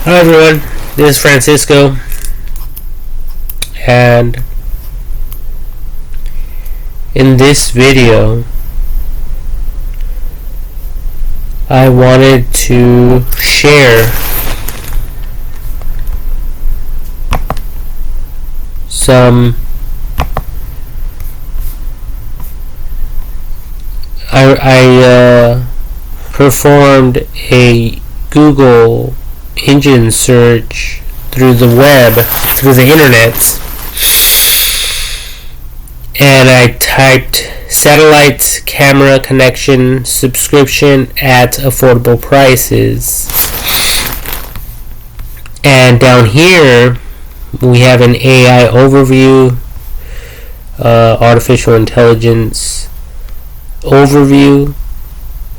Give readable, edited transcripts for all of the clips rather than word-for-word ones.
Hi everyone, this is Francisco, and in this video I wanted to share some I performed a Google engine search through the web, through the internet, and I typed satellite camera connection subscription at affordable prices, and down here we have an AI overview, artificial intelligence overview,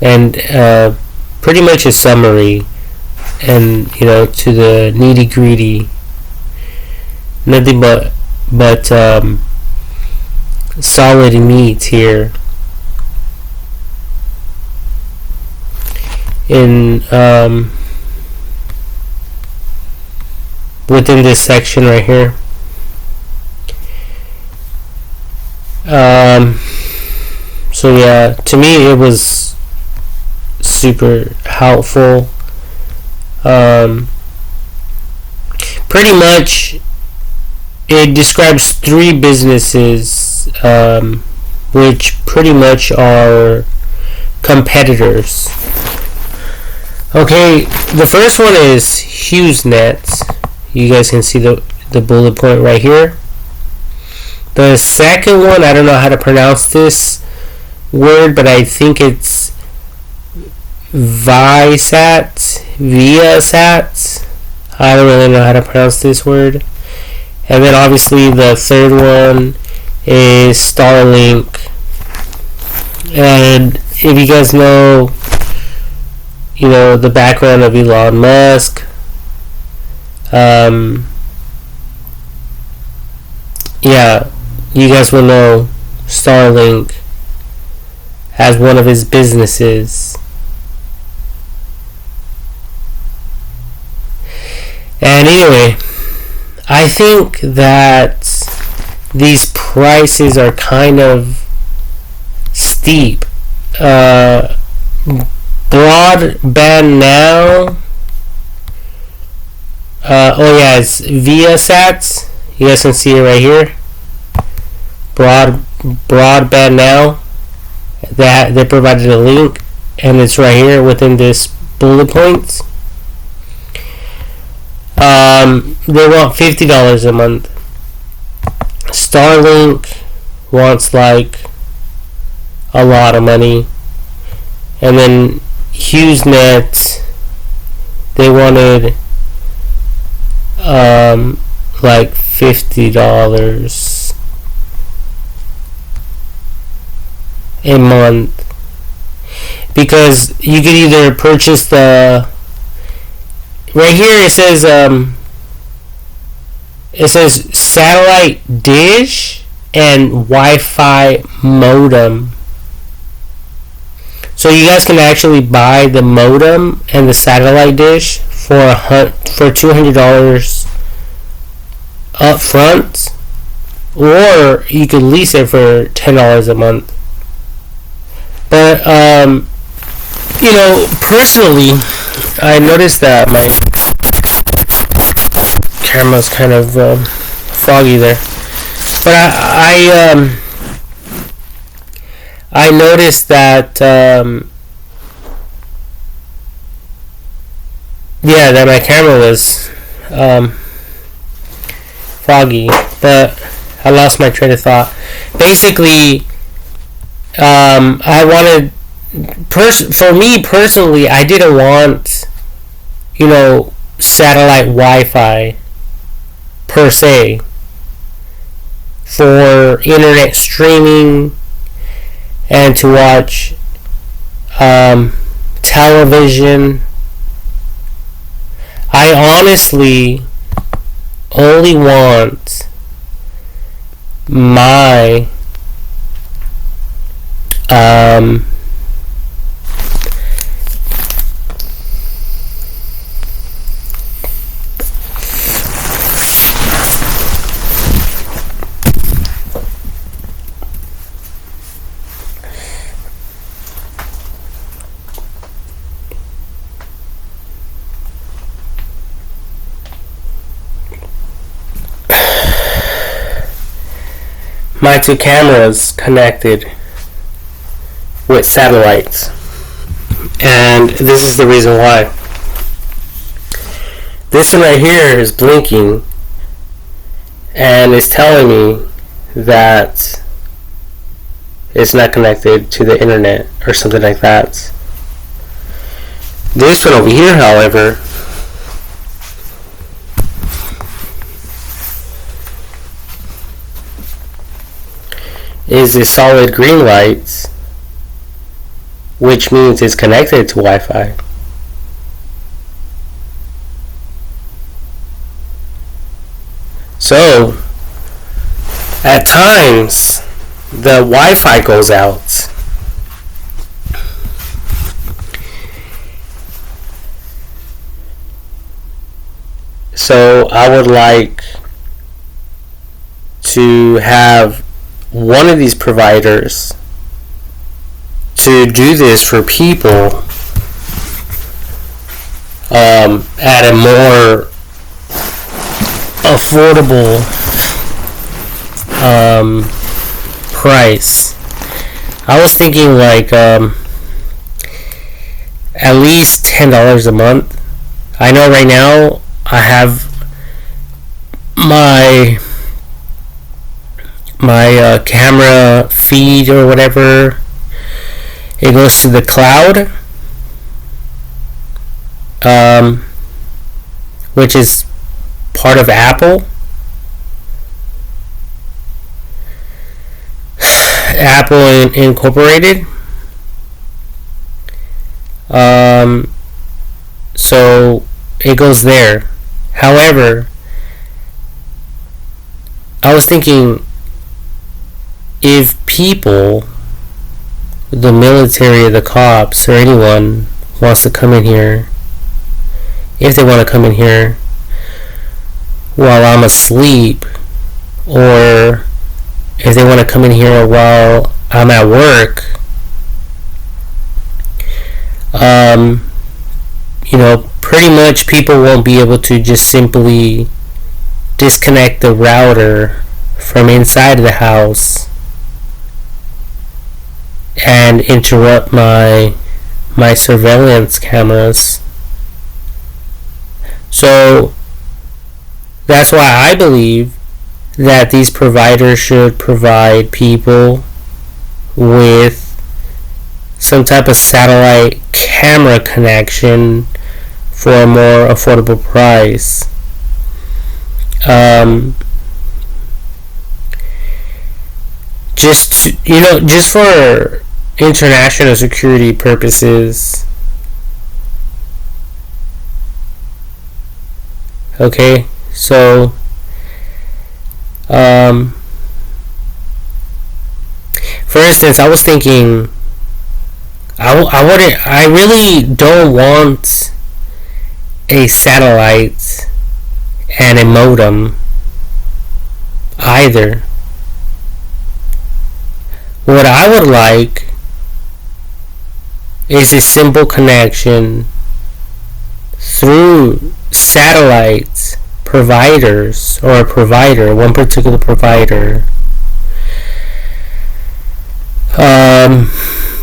and pretty much a summary, and to the nitty gritty, nothing but solid meat here in within this section right here. So yeah, to me it was super helpful. Pretty much it describes three businesses, which pretty much are competitors. Okay, the first one is HughesNet. You guys can see the bullet point right here. The second one, I don't know how to pronounce this word, but I think it's Viasat. I don't really know how to pronounce this word. And then obviously the third one is Starlink. And if you guys know, the background of Elon Musk, yeah, you guys will know Starlink as one of his businesses. And anyway, I think that these prices are kind of steep. Broadband Now. It's Viasat. You guys can see it right here. Broadband Now. They provided a link, and it's right here within this bullet points. They want $50 a month. Starlink wants like a lot of money, and then HughesNet, they wanted like $50 a month, because you could either purchase the, right here it says satellite dish and Wi-Fi modem. So you guys can actually buy the modem and the satellite dish for $200 up front, or you could lease it for $10 a month. But personally, I noticed that my camera's kind of foggy there, but I noticed that that my camera was foggy, but I lost my train of thought. Basically, I wanted, for me personally, I didn't want satellite Wi-Fi per se for internet streaming and to watch television. I honestly only want my my two cameras connected with satellites. And this is the reason why. This one right here is blinking and it's telling me that it's not connected to the internet or something like that. This one over here, however, is a solid green light, which means it's connected to Wi-Fi. So, at times, the Wi-Fi goes out. So, I would like to have one of these providers to do this for people at a more affordable price. I was thinking like at least $10 a month. I know right now I have my camera feed or whatever. It goes to the cloud, which is part of Apple. Apple Incorporated. So it goes there. However, I was thinking if people, the military or the cops or anyone wants to come in here, if they want to come in here while I'm asleep, or if they want to come in here while I'm at work, pretty much people won't be able to just simply disconnect the router from inside of the house and interrupt my surveillance cameras. So that's why I believe that these providers should provide people with some type of satellite camera connection for a more affordable price. Just for international security purposes. Okay, so for instance, I was thinking I really don't want a satellite and a modem either. What I would like is a simple connection through satellite providers, or a provider, one particular provider,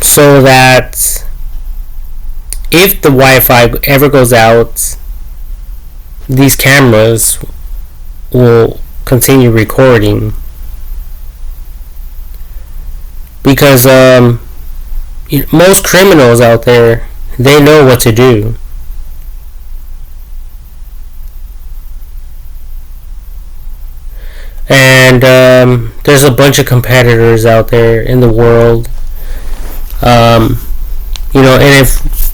so that if the Wi-Fi ever goes out, these cameras will continue recording. Because most criminals out there, they know what to do. And there's a bunch of competitors out there in the world. And if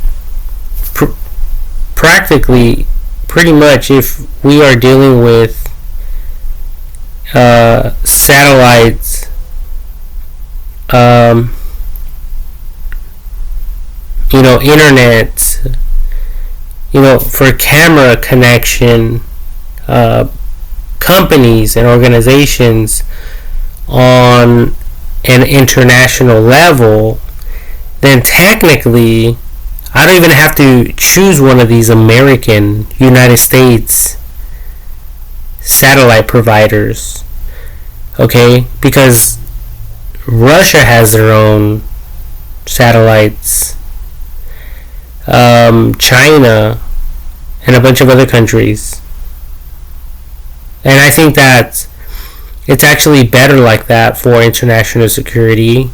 practically, pretty much, if we are dealing with satellites, internet, for camera connection, companies and organizations on an international level, then technically I don't even have to choose one of these American, United States satellite providers, okay? Because Russia has their own satellites. China and a bunch of other countries. And I think that it's actually better like that for international security,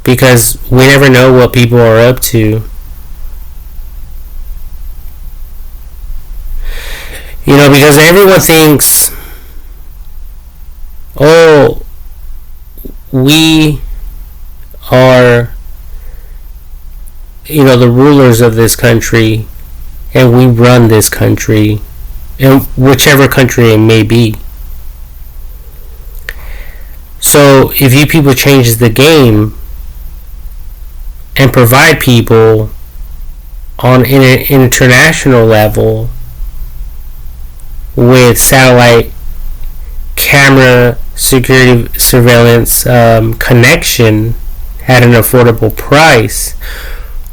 because we never know what people are up to. You know, because everyone thinks, oh, we are, you know, the rulers of this country, and we run this country, in whichever country it may be. So if you people change the game and provide people on an international level with satellite camera security surveillance connection at an affordable price,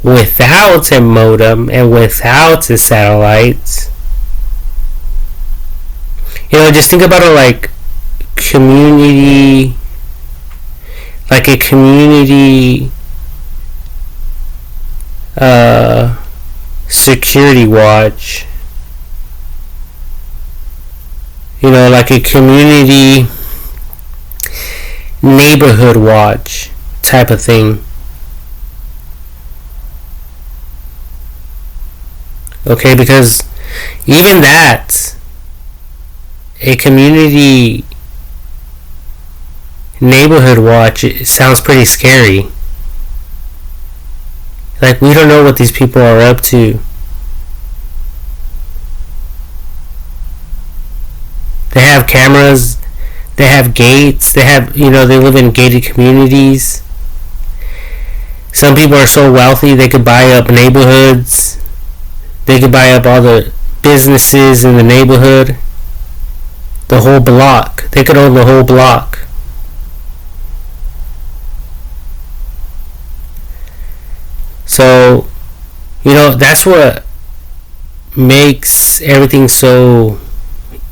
without a modem and without a satellite, you know, just think about it like community, like a community security watch, you know, like a community neighborhood watch type of thing. Okay, because even that, a community neighborhood watch, it sounds pretty scary. Like, we don't know what these people are up to. They have cameras, they have gates, they have, you know, they live in gated communities. Some people are so wealthy they could buy up neighborhoods. They could buy up all the businesses in the neighborhood. The whole block. They could own the whole block. So, you know, that's what makes everything so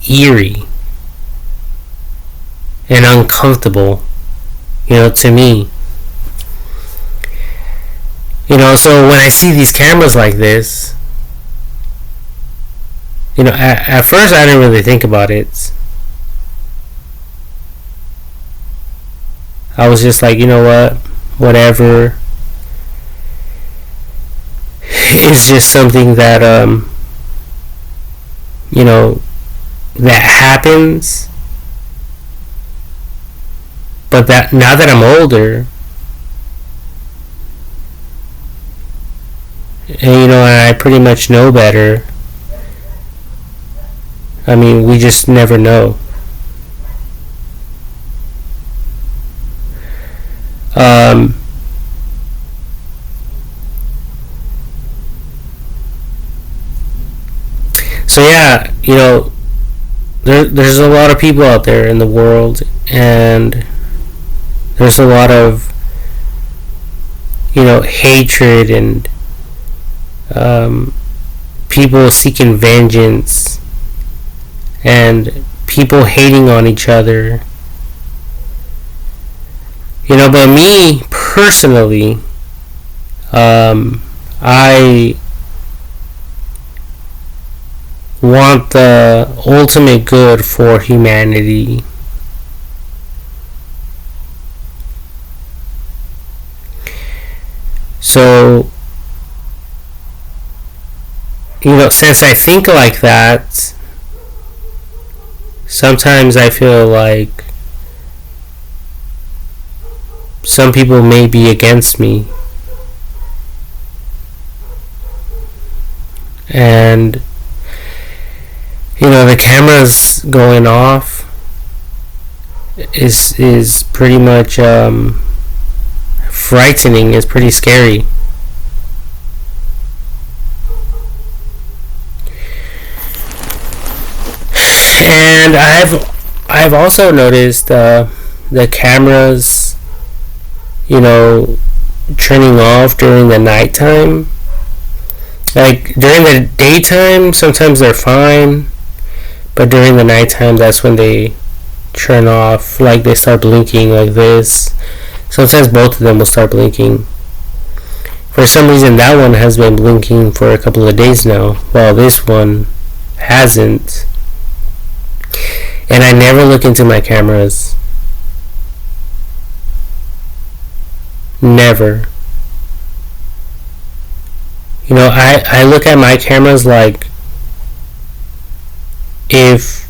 eerie and uncomfortable, you know, to me. You know, so when I see these cameras like this, you know, at first I didn't really think about it. I was just like, you know what, whatever. It's just something that, you know, that happens. But that now that I'm older, and you know, I pretty much know better. I mean, we just never know. So yeah, you know, there's a lot of people out there in the world, and there's a lot of, you know, hatred and people seeking vengeance and people hating on each other. You know, but me personally, I want the ultimate good for humanity. So, you know, since I think like that, sometimes I feel like some people may be against me. And, you know, the cameras going off is pretty much frightening. It's pretty scary. And I've also noticed the cameras, you know, turning off during the nighttime. Like during the daytime, sometimes they're fine, but during the nighttime, that's when they turn off. Like they start blinking like this, Sometimes both of them will start blinking. For some reason, that one has been blinking for a couple of days now, while this one hasn't. And I never look into my cameras. Never. You know, I look at my cameras like if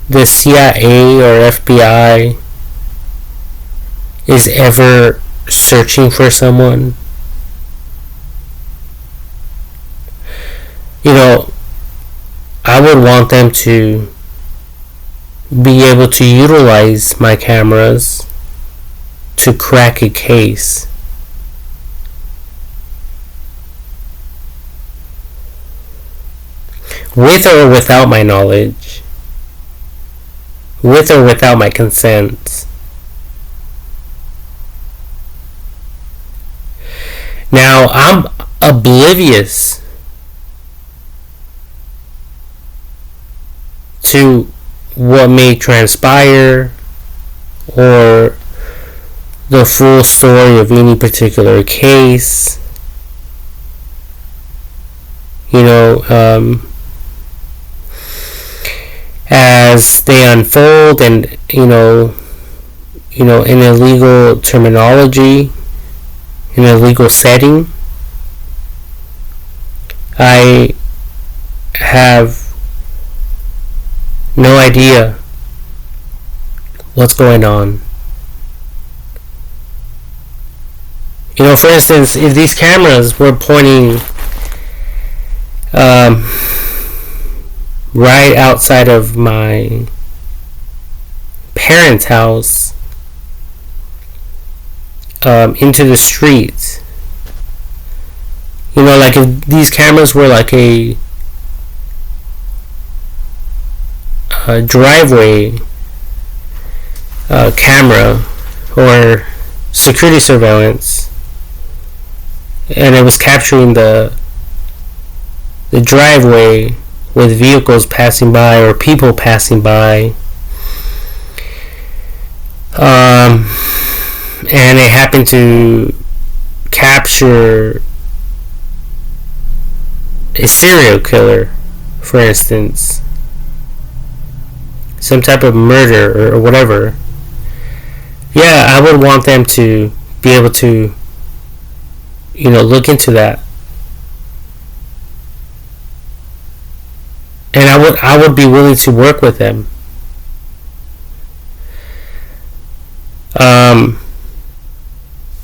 the CIA or FBI is ever searching for someone. You know, I would want them to be able to utilize my cameras to crack a case. With or without my knowledge. With or without my consent. Now, I'm oblivious to what may transpire or the full story of any particular case. You know, as they unfold, and you know, in a legal terminology, in a legal setting, I have no idea what's going on. You know, for instance, if these cameras were pointing right outside of my parents' house, into the street, you know, like if these cameras were like a driveway camera or security surveillance, and it was capturing the driveway with vehicles passing by or people passing by, and it happened to capture a serial killer, for instance, some type of murder or whatever, yeah, I would want them to be able to, you know, look into that. And I would be willing to work with them.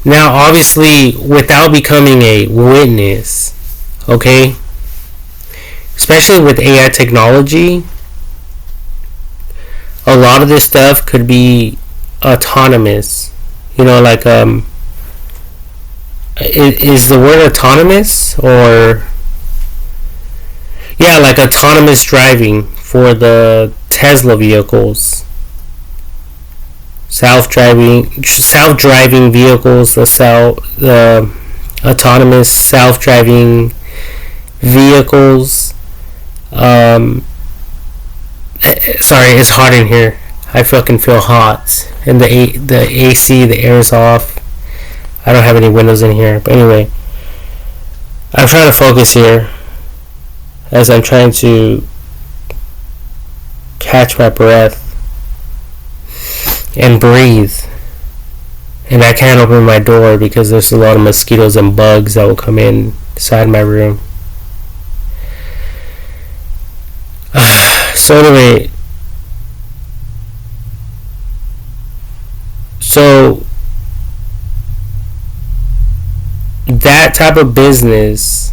Now, obviously, without becoming a witness, okay? Especially with AI technology, a lot of this stuff could be autonomous. You know, like, is the word autonomous, or... Yeah, like autonomous driving for the Tesla vehicles. Self-driving vehicles, the autonomous self-driving vehicles. Sorry, it's hot in here. I fucking feel hot, and the AC, the air is off. I don't have any windows in here, but anyway, I'm trying to focus here as I'm trying to catch my breath and breathe. And I can't open my door because there's a lot of mosquitoes and bugs that will come inside my room. So anyway, so that type of business,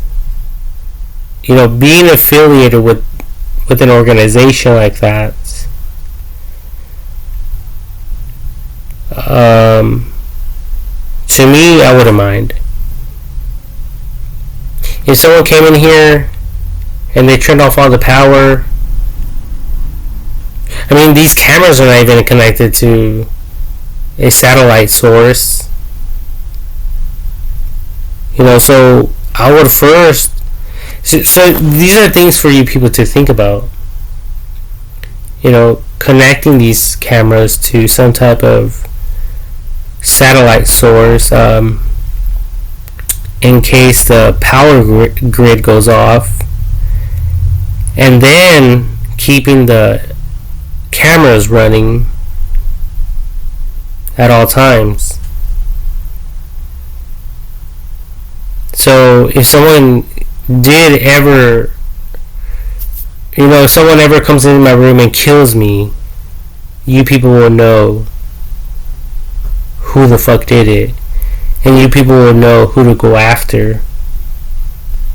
you know, being affiliated with an organization like that, to me, I wouldn't mind. If someone came in here and they turned off all the power, I mean, these cameras are not even connected to a satellite source, you know, so I would first... So these are things for you people to think about. You know, connecting these cameras to some type of satellite source, in case the power grid goes off, and then keeping the cameras running at all times. So if someone did ever, if someone ever comes into my room and kills me, you people will know who the fuck did it, and you people will know who to go after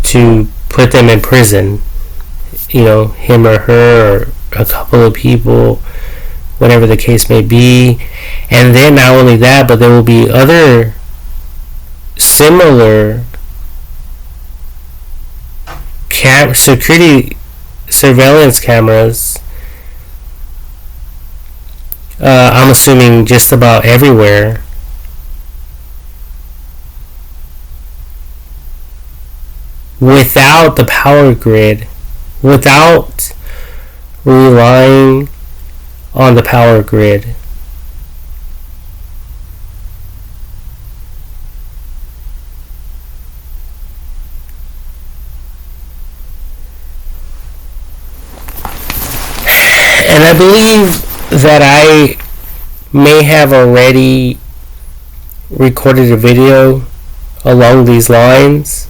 to put them in prison. Him or her, or a couple of people, whatever the case may be. And then not only that, but there will be other similar security surveillance cameras, I'm assuming just about everywhere, without the power grid, without relying on the power grid. And I believe that I may have already recorded a video along these lines.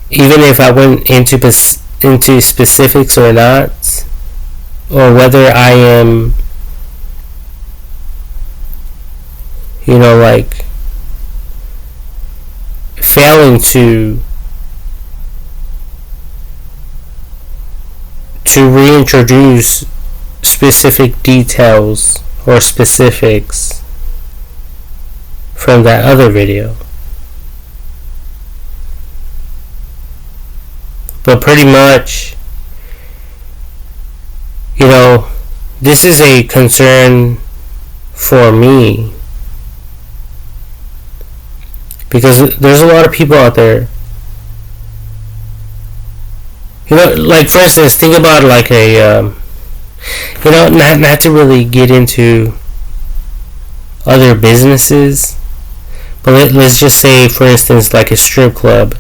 Even if I went into specifics or not, or whether I am, failing to reintroduce specific details or specifics from that other video. But pretty much, this is a concern for me, because there's a lot of people out there. For instance, think about not to really get into other businesses, but let's just say, for instance, like a strip club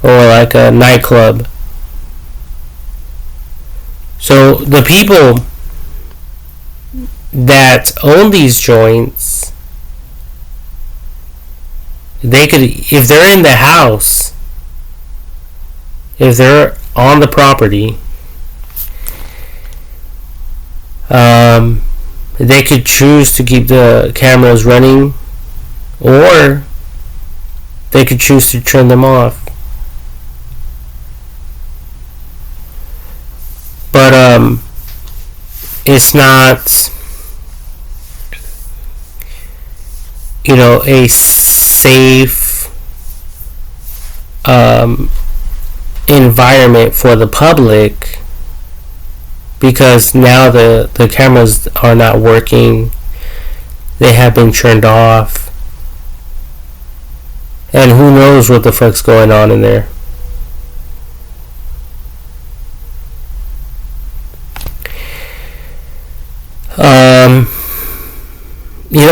or like a nightclub. So the people that own these joints, they could, if they're in the house, if they're on the property, they could choose to keep the cameras running, or they could choose to turn them off. But it's not, a safe environment for the public, because now the cameras are not working. They have been turned off, and who knows what the fuck's going on in there.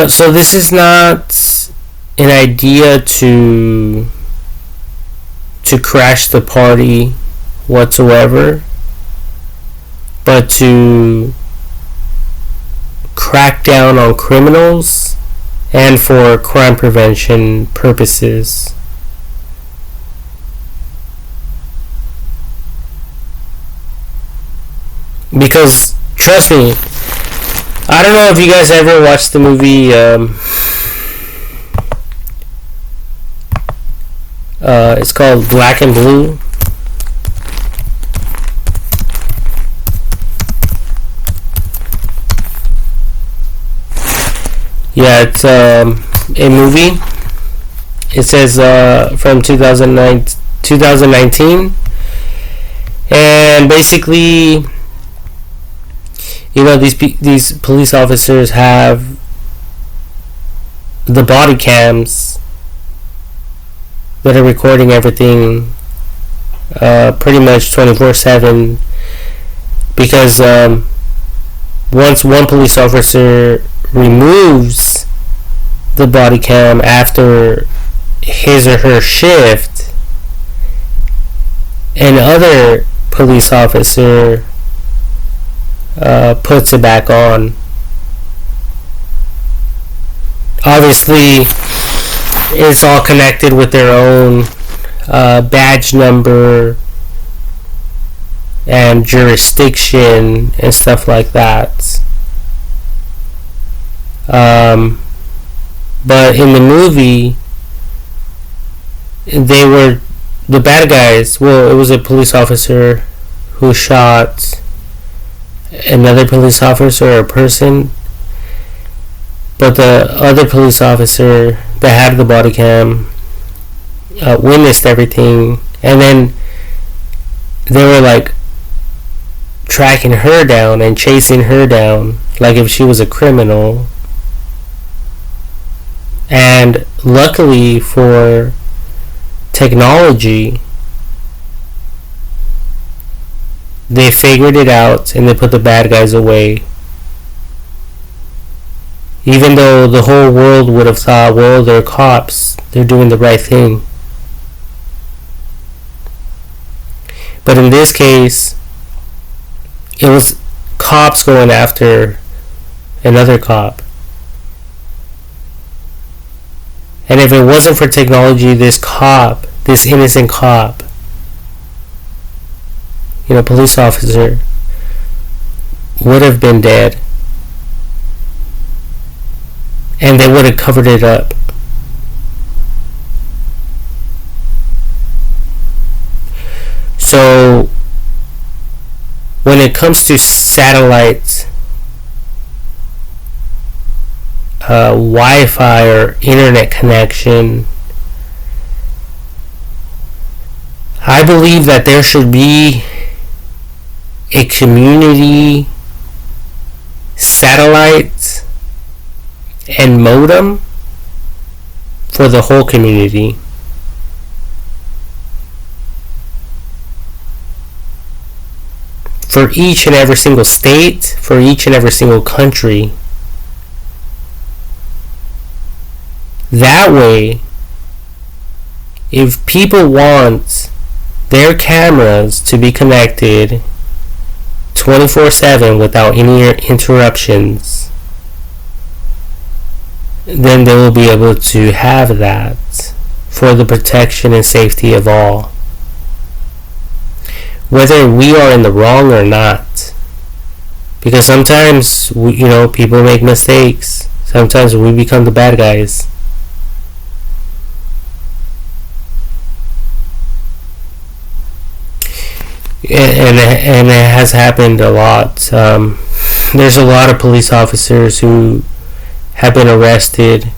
So this is not an idea to crash the party whatsoever, but to crack down on criminals and for crime prevention purposes. Because, trust me, I don't know if you guys ever watched the movie, it's called Black and Blue. Yeah, it's a movie. It says from 2019, and basically, these police officers have the body cams that are recording everything pretty much 24/7, because once one police officer removes the body cam after his or her shift, another police officer puts it back on. Obviously, it's all connected with their own badge number and jurisdiction and stuff like that. But in the movie, they were the bad guys. Well, it was a police officer who shot another police officer or a person, but the other police officer that had the body cam witnessed everything, and then they were like tracking her down and chasing her down like if she was a criminal. And luckily for technology, they figured it out and they put the bad guys away. Even though the whole world would have thought, well, they're cops, they're doing the right thing. But in this case, it was cops going after another cop. And if it wasn't for technology, this cop, this innocent cop, police officer, would have been dead. And they would have covered it up. So, when it comes to satellite Wi-Fi or internet connection, I believe that there should be a community satellite and modem for the whole community. For each and every single state, for each and every single country. That way, if people want their cameras to be connected 24/7 without any interruptions, then they will be able to have that for the protection and safety of all. Whether we are in the wrong or not. Because sometimes, people make mistakes. Sometimes we become the bad guys. And it has happened a lot. There's a lot of police officers who have been arrested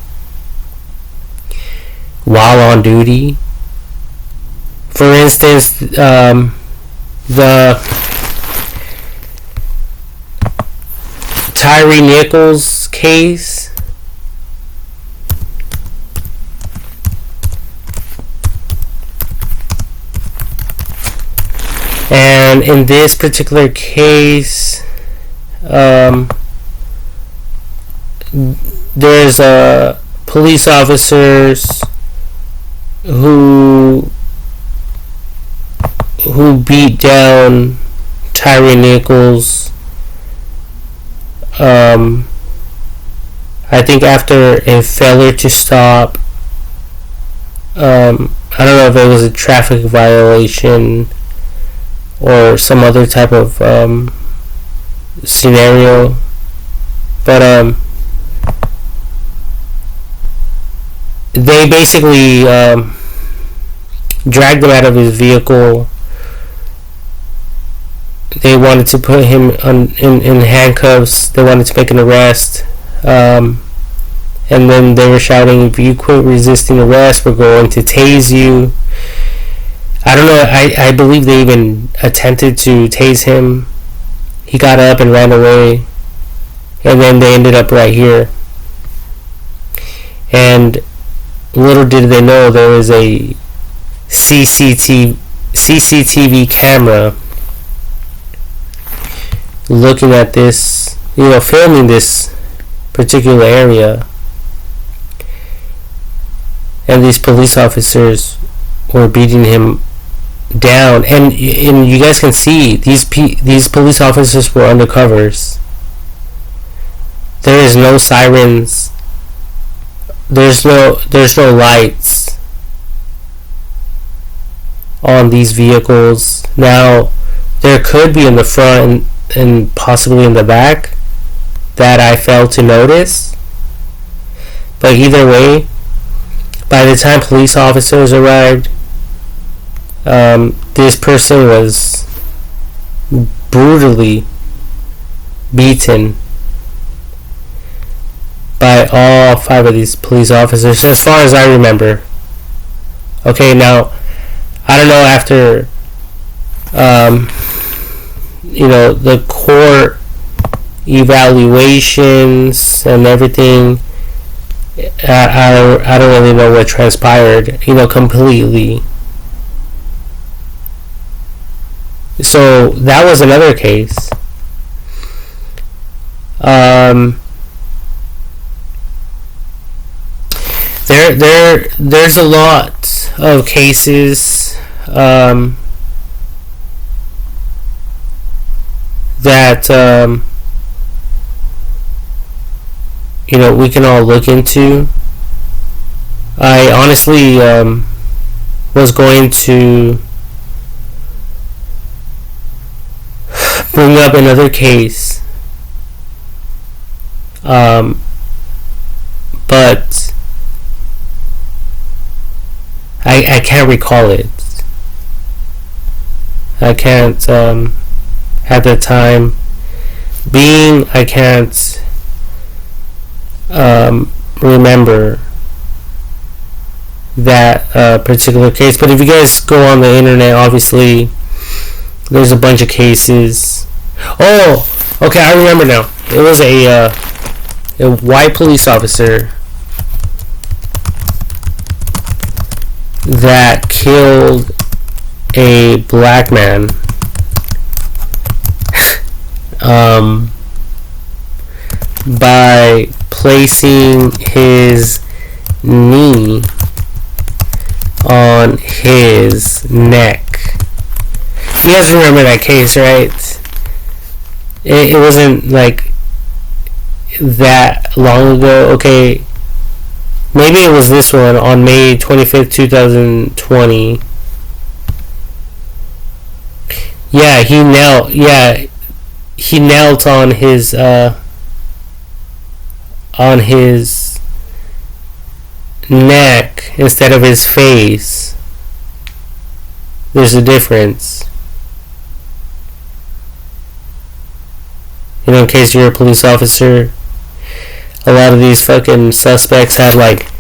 while on duty. For instance, the Tyre Nichols case. And in this particular case, there's police officers who beat down Tyre Nichols. I think after a failure to stop. I don't know if it was a traffic violation or some other type of scenario, but they basically dragged him out of his vehicle. They wanted to put him in handcuffs. They wanted to make an arrest, and then they were shouting, "If you quit resisting arrest, we're going to tase you." I don't know, I believe they even attempted to tase him. He got up and ran away. And then they ended up right here. And little did they know there was a CCTV camera looking at this filming this particular area, and these police officers were beating him down, and you guys can see these police officers were undercovers. There is no sirens. There's no lights on these vehicles. Now, there could be in the front and possibly in the back that I failed to notice. But either way, by the time police officers arrived, this person was brutally beaten by all 5 of these police officers, as far as I remember. Okay, now, I don't know after, the court evaluations and everything, I don't really know what transpired, completely. So, that was another case. There's a lot of cases that we can all look into. I honestly was going to bring up another case, but I can't recall it. I can't, at the time being, I can't remember that particular case. But if you guys go on the internet, obviously there's a bunch of cases. Oh, okay, I remember now. It was a white police officer that killed a black man by placing his knee on his neck. You guys remember that case, right? It wasn't like that long ago. Okay, maybe it was this one on May 25th, 2020. Yeah, he knelt on his neck instead of his face. There's a difference. In case you're a police officer, a lot of these fucking suspects have like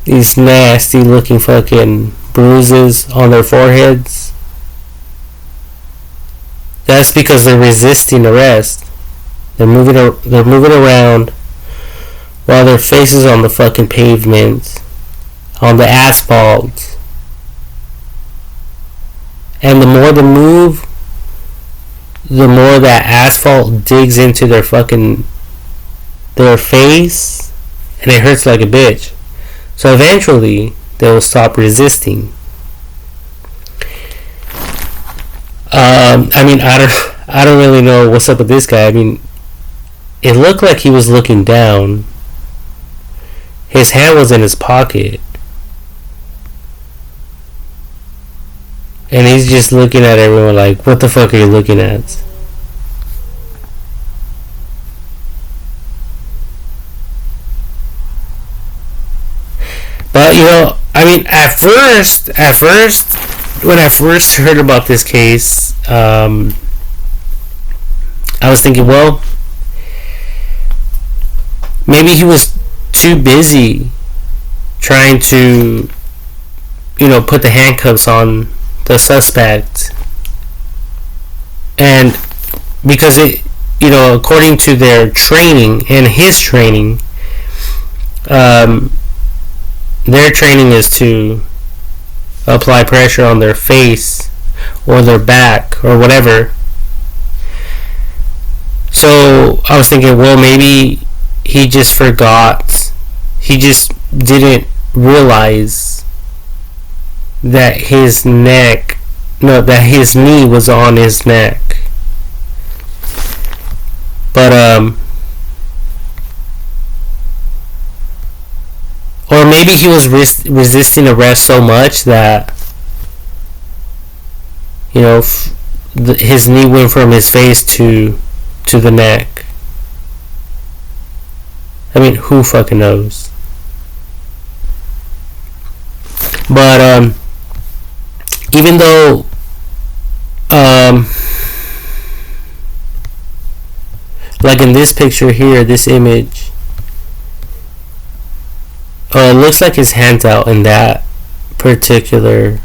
these nasty looking fucking bruises on their foreheads. That's because they're resisting arrest. They're moving around while their face is on the fucking pavement, on the asphalt. And the more they move, the more that asphalt digs into their face, and it hurts like a bitch. So eventually they will stop resisting. I don't really know what's up with this guy. It looked like he was looking down. His hand was in his pocket. And he's just looking at everyone like, what the fuck are you looking at? But, at first, when I first heard about this case, I was thinking, well, maybe he was too busy trying to, put the handcuffs on the suspect. And because according to their training and his training, their training is to apply pressure on their face or their back or whatever. So I was thinking, well, maybe he just forgot. He just didn't realize that his neck, no, that his knee was on his neck. But or maybe he was resisting arrest so much that, you know, his knee went from his face to the neck. I mean, who fucking knows? But even though like in this picture here, this image, it looks like his hand's out in that particular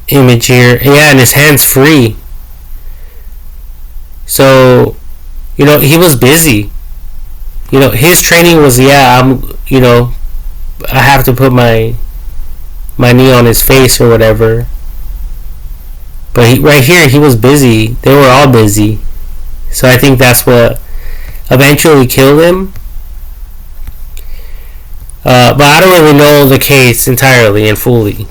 image here. Yeah, and his hand's free. So, you know, he was busy. You know, his training was, I have to put my knee on his face or whatever. But right here, he was busy. They were all busy. So I think that's what eventually killed him. But I don't really know the case entirely and fully,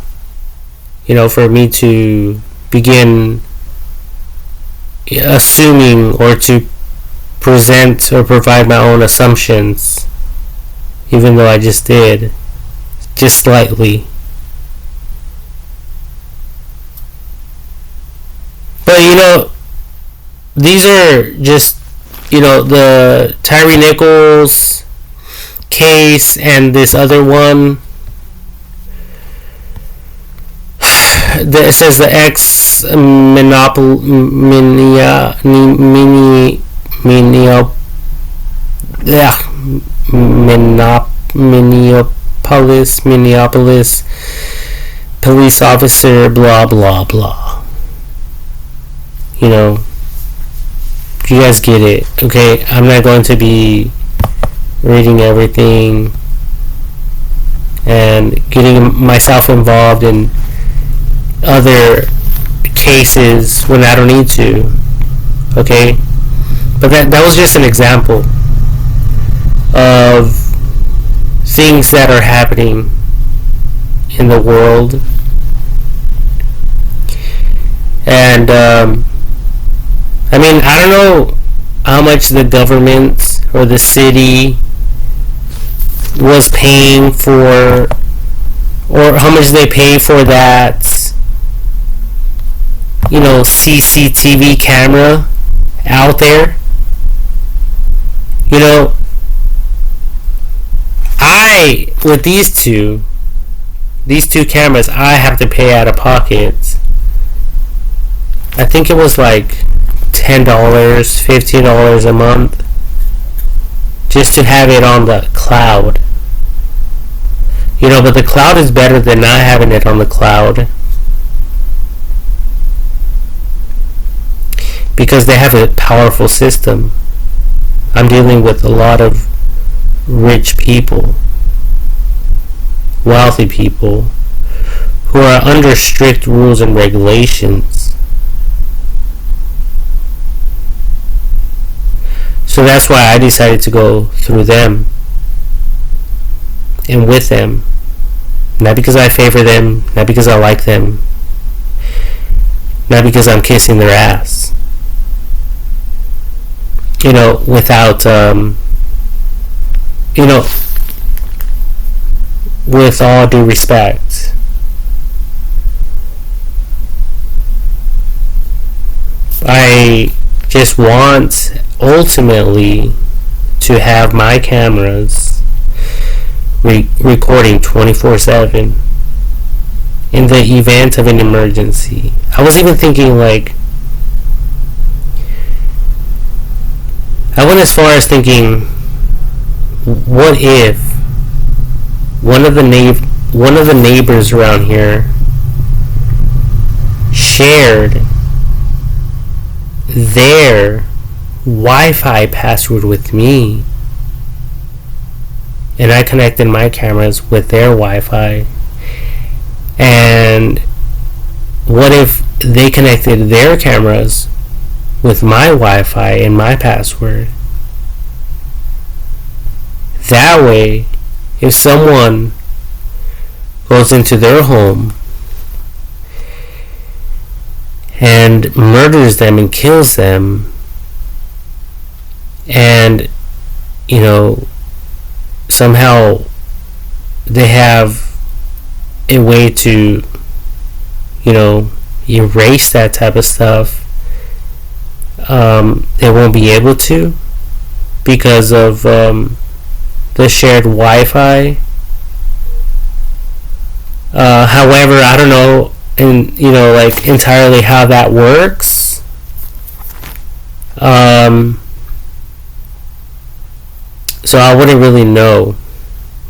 you know, for me to begin assuming or to present or provide my own assumptions, even though I just did, just slightly. But, you know, these are just, you know, the Tyree Nichols case and this other one. It says the ex Minneapolis police officer, blah blah blah. You know, you guys get it, okay? I'm not going to be reading everything and getting myself involved in other cases when I don't need to, okay? But that was just an example of things that are happening in the world. And I mean, I don't know how much the government or the city was paying for, or how much they pay for that, you know, CCTV camera out there. You know, with these two cameras, I have to pay out of pocket. I think it was like $10, $15 a month just to have it on the cloud. You know, but the cloud is better than not having it on the cloud, because they have a powerful system. I'm dealing with a lot of rich people, wealthy people, who are under strict rules and regulations. So that's why I decided to go through them and with them. Not because I favor them, not because I like them, not because I'm kissing their ass. You know, without, you know, with all due respect. I just want, ultimately, to have my cameras recording 24/7 in the event of an emergency. I was even thinking, like, I went as far as thinking, what if one of the neighbors around here shared their Wi-Fi password with me, and I connected my cameras with their Wi-Fi, and what if they connected their cameras with my Wi-Fi and my password. That way, if someone goes into their home and murders them and kills them, and somehow they have a way to erase that type of stuff, they won't be able to because of the shared Wi-Fi. However, I don't know entirely how that works. So I wouldn't really know.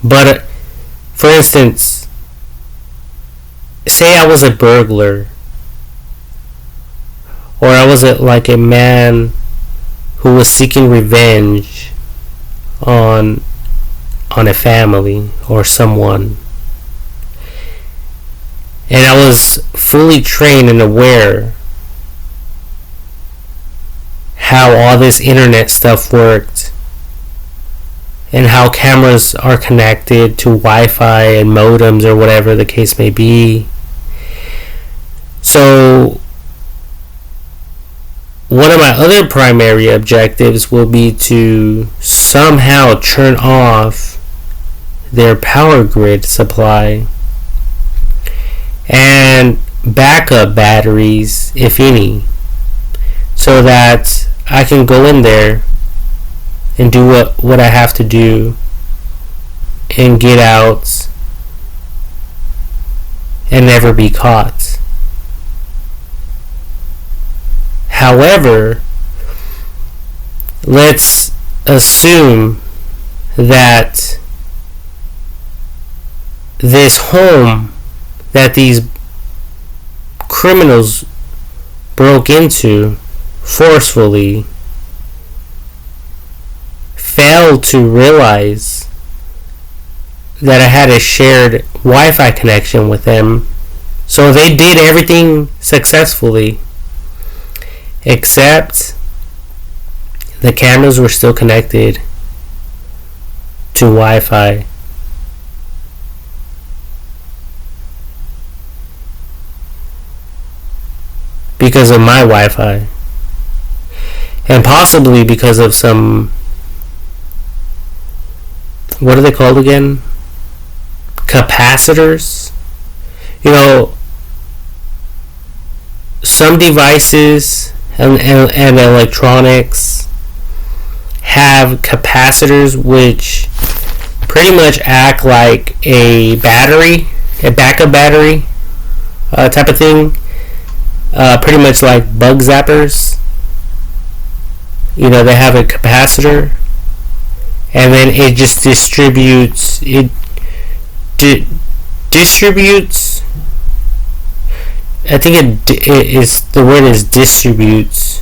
But for instance, say I was a burglar, or I was a man who was seeking revenge on a family or someone, and I was fully trained and aware how all this internet stuff worked and how cameras are connected to Wi-Fi and modems or whatever the case may be. So one of my other primary objectives will be to somehow turn off their power grid supply and backup batteries, if any, so that I can go in there and do what I have to do and get out and never be caught. However, let's assume that this home that these criminals broke into forcefully failed to realize that I had a shared Wi-Fi connection with them. So they did everything successfully, except the cameras were still connected to Wi-Fi. Because of my Wi-Fi. And possibly because of some, what are they called again? Capacitors. Some devices and electronics have capacitors which pretty much act like a battery, a backup battery type of thing. Pretty much like bug zappers. They have a capacitor, and then it just distributes. Distributes. I think it is, the word is distributes.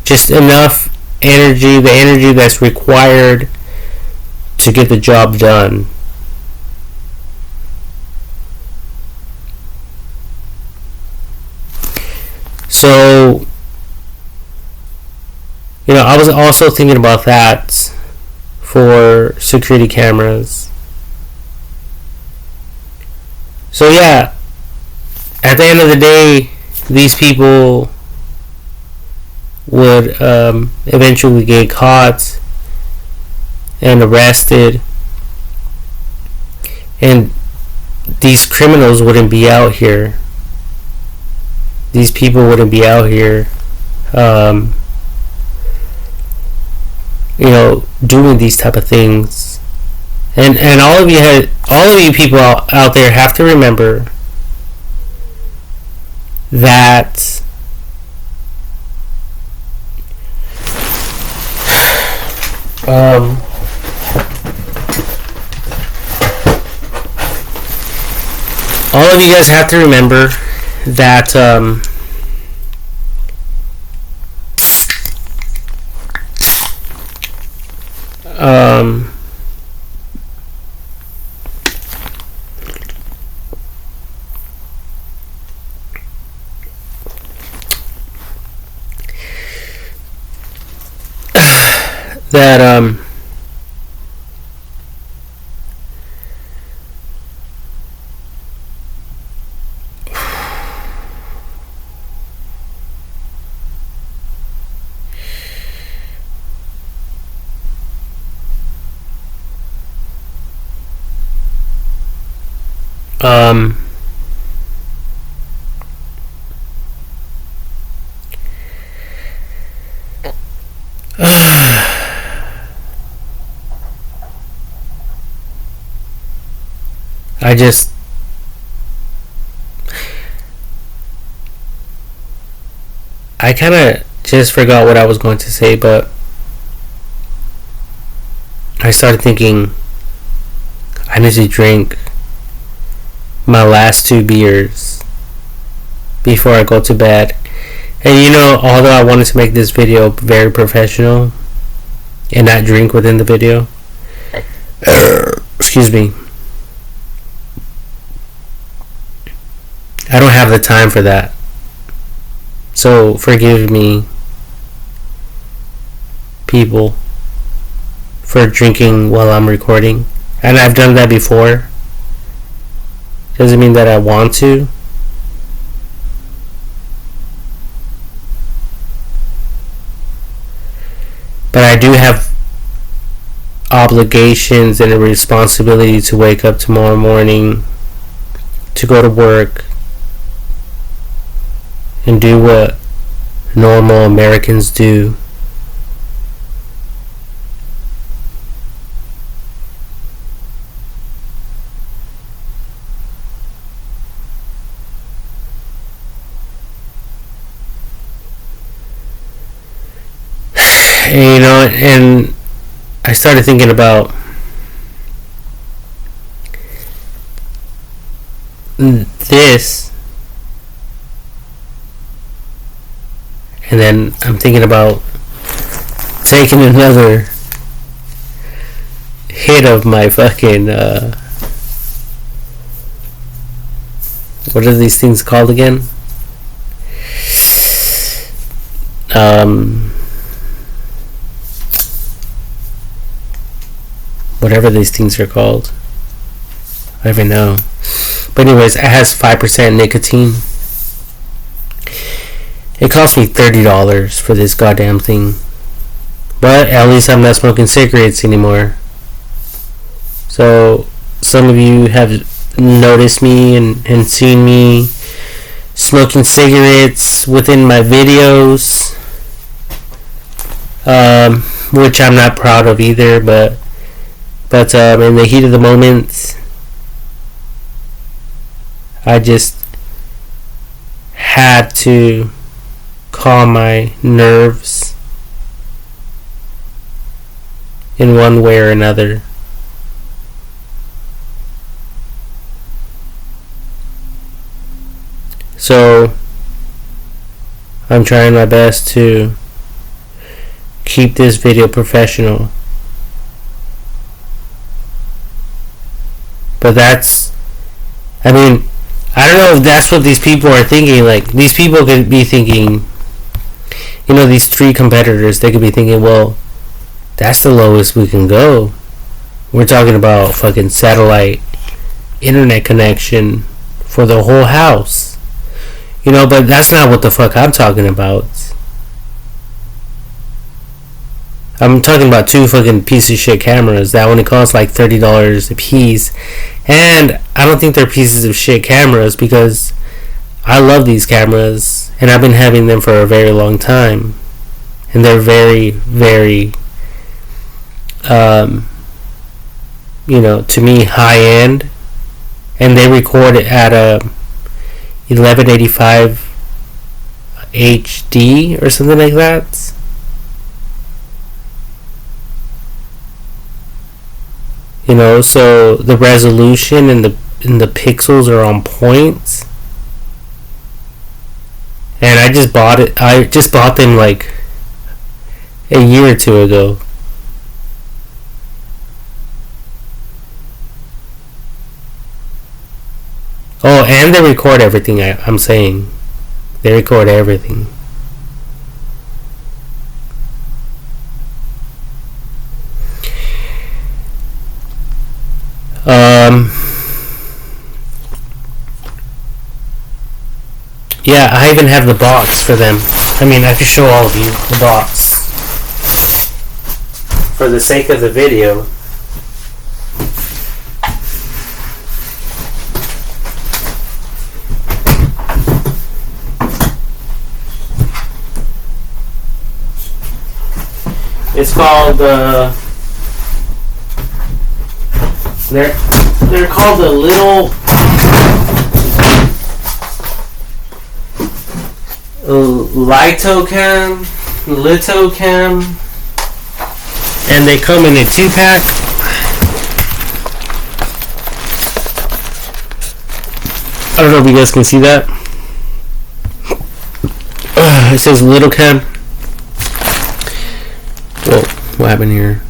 Just enough energy, the energy that's required to get the job done. So, I was also thinking about that for security cameras. So yeah, at the end of the day, these people would eventually get caught and arrested, and these criminals wouldn't be out here. These people wouldn't be out here, doing these type of things. And all of you people out there have to remember that all of you guys have to remember that that I kind of just forgot what I was going to say, but I started thinking I need to drink my last 2 beers before I go to bed. And you know, although I wanted to make this video very professional and not drink within the video, excuse me, I don't have the time for that. So forgive me, people, for drinking while I'm recording. And I've done that before. Doesn't mean that I want to. But I do have obligations and a responsibility to wake up tomorrow morning, to go to work, and do what normal Americans do. And, you know, and I started thinking about this, and then I'm thinking about taking another hit of my fucking what are these things called again? Whatever these things are called, I don't even know. But anyways, it has 5% nicotine. It cost me $30 for this goddamn thing. But at least I'm not smoking cigarettes anymore. So some of you have noticed me and seen me smoking cigarettes within my videos, which I'm not proud of either, but in the heat of the moment, I just had to calm my nerves in one way or another. So I'm trying my best to keep this video professional. But that's, I mean, I don't know if that's what these people are thinking. Like, these people could be thinking, you know, these 3 competitors, they could be thinking, well, that's the lowest we can go. We're talking about fucking satellite internet connection for the whole house. You know, but that's not what the fuck I'm talking about. I'm talking about 2 fucking piece of shit cameras that only cost like $30 a piece. And I don't think they're pieces of shit cameras, because I love these cameras and I've been having them for a very long time. And they're very, very, you know, to me, high end. And they record it at a 1185 HD or something like that. You know, so the resolution and the pixels are on point. And I just bought them like a year or 2 ago. Oh, and they record everything. I'm saying they record everything. yeah, I even have the box for them. I mean, I could show all of you the box for the sake of the video. It's called they're called the Litocam, and they come in a 2-pack. I don't know if you guys can see that. It says Litocam. Whoa, what happened here?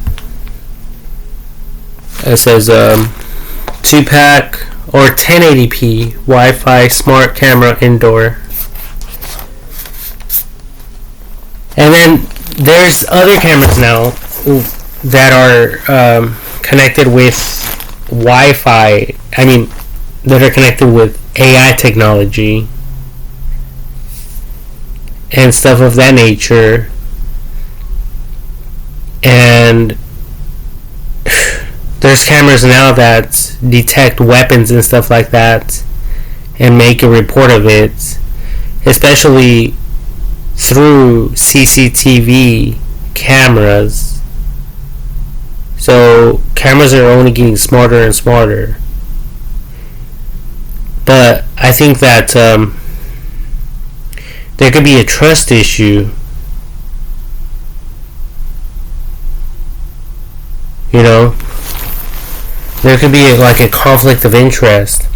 It says 2-pack or 1080p Wi-Fi smart camera indoor. And then there's other cameras now that are connected with Wi-Fi. I mean, that are connected with AI technology and stuff of that nature. And there's cameras now that detect weapons and stuff like that and make a report of it, especially through CCTV cameras. So cameras are only getting smarter and smarter. But I think that there could be a trust issue. You know, there could be like a conflict of interest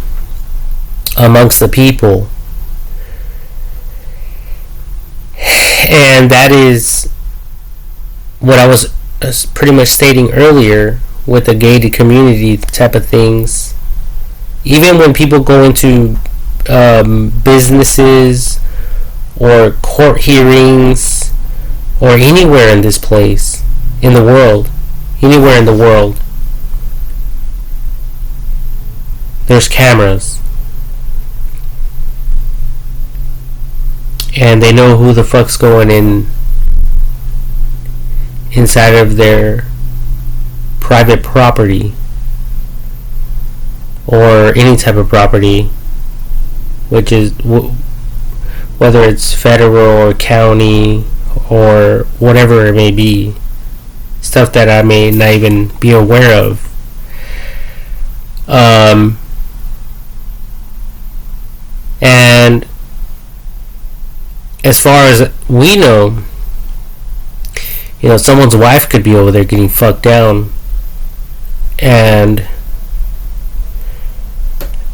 amongst the people. And that is what I was pretty much stating earlier with the gated community type of things. Even when people go into businesses or court hearings or anywhere in this place, in the world, anywhere in the world, there's cameras. And they know who the fuck's going inside of their private property or any type of property, which is whether it's federal or county or whatever it may be, stuff that I may not even be aware of. And as far as we know, you know, someone's wife could be over there getting fucked down, and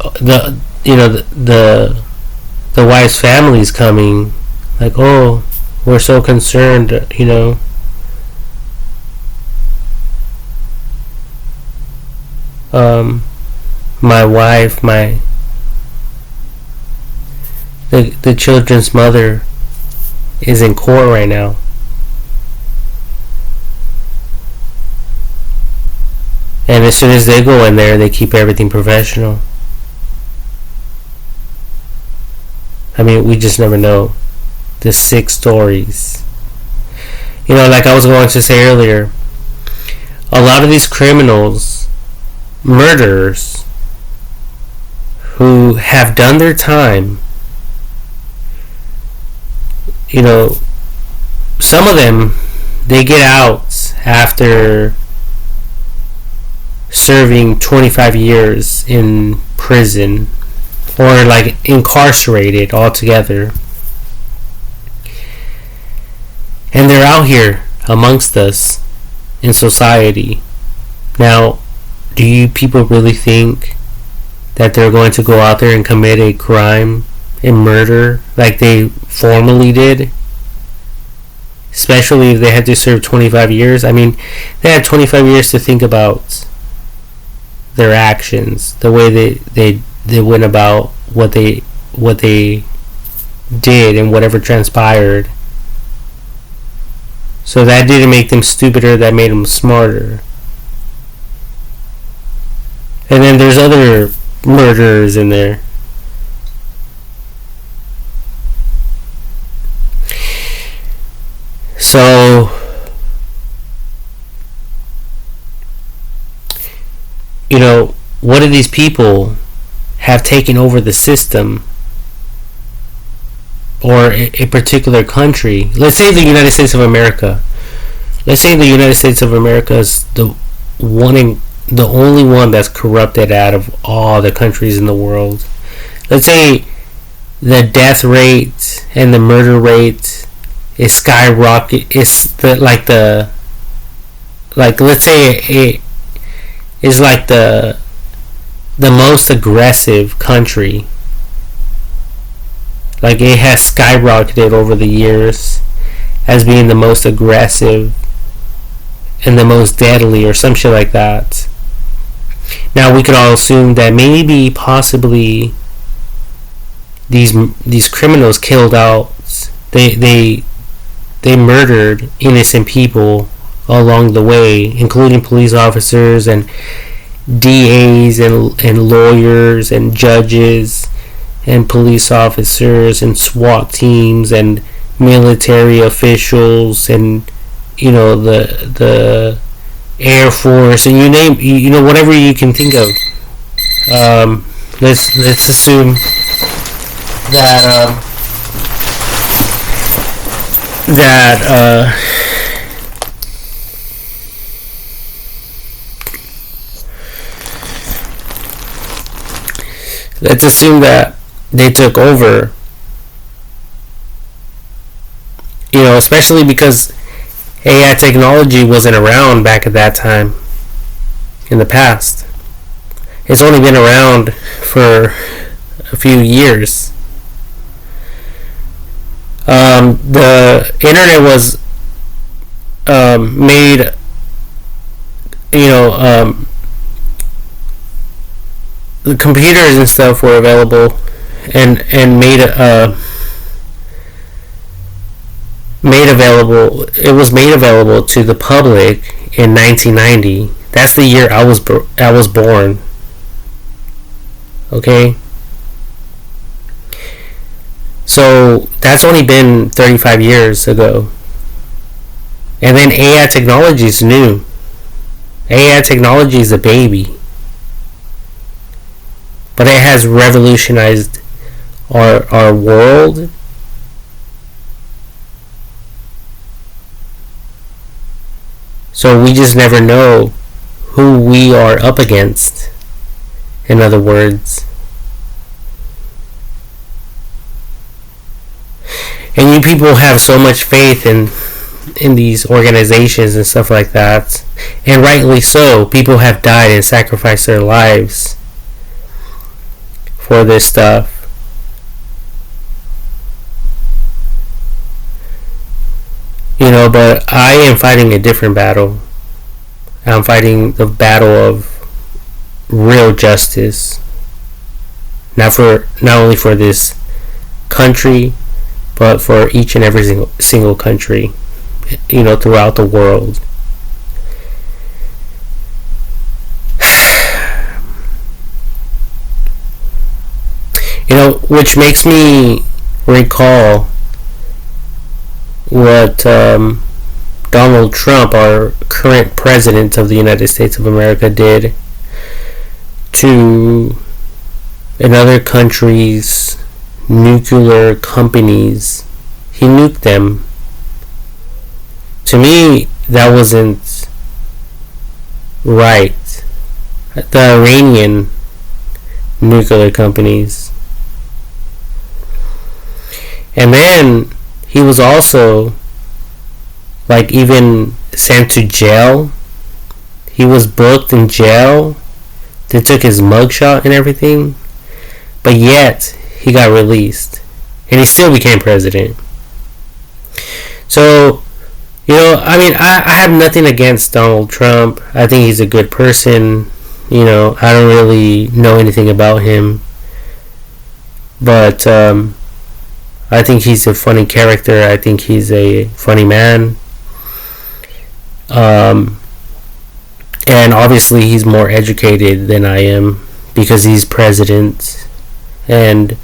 the wife's family's coming, like, oh, we're so concerned, you know. My wife, the children's mother is in court right now. And as soon as they go in there, they keep everything professional. I mean, we just never know the sick stories. You know, like I was going to say earlier, a lot of these criminals, murderers, who have done their time, you know, some of them, they get out after serving 25 years in prison, or like incarcerated altogether, and they're out here amongst us in society. Now, do you people really think that they're going to go out there and commit a crime and murder like they formerly did? Especially if they had to serve 25 years. I mean, they had 25 years to think about their actions, the way they went about what they did and whatever transpired. So that didn't make them stupider, that made them smarter. And then there's other murderers in there. So, you know, what do these people have taken over the system or a particular country? Let's say the United States of America. Let's say the United States of America is the only one that's corrupted out of all the countries in the world. Let's say the death rate and the murder rate is skyrocket. It's let's say it is like the most aggressive country. Like, it has skyrocketed over the years as being the most aggressive and the most deadly, or some shit like that. Now, we could all assume that maybe, possibly, these criminals killed out. They murdered innocent people along the way, including police officers and DAs and lawyers and judges and police officers and SWAT teams and military officials and, you know, the Air Force, and whatever you can think of. Let's assume that let's assume that they took over, you know, especially because AI technology wasn't around back at that time in the past. It's only been around for a few years. The internet was made, the computers and stuff were available and made available. It was made available to the public in 1990. That's the year I was born. Okay, so that's only been 35 years ago. And then AI technology is new. AI technology is a baby, but it has revolutionized our world. So we just never know who we are up against, in other words. And you people have so much faith in these organizations and stuff like that. And rightly so. People have died and sacrificed their lives for this stuff. You know, but I am fighting a different battle. I'm fighting the battle of real justice. Not only for this country, but for each and every single country, you know, throughout the world. You know, which makes me recall what Donald Trump, our current president of the United States of America, did to another country's nuclear companies. He nuked them. To me, that wasn't right. The Iranian nuclear companies. And then he was also, like, even sent to jail. He was booked in jail. They took his mugshot and everything. But yet, he got released. And he still became president. So, you know, I mean, I have nothing against Donald Trump. I think he's a good person. You know, I don't really know anything about him. But, I think he's a funny character. I think he's a funny man. And obviously he's more educated than I am because he's president, and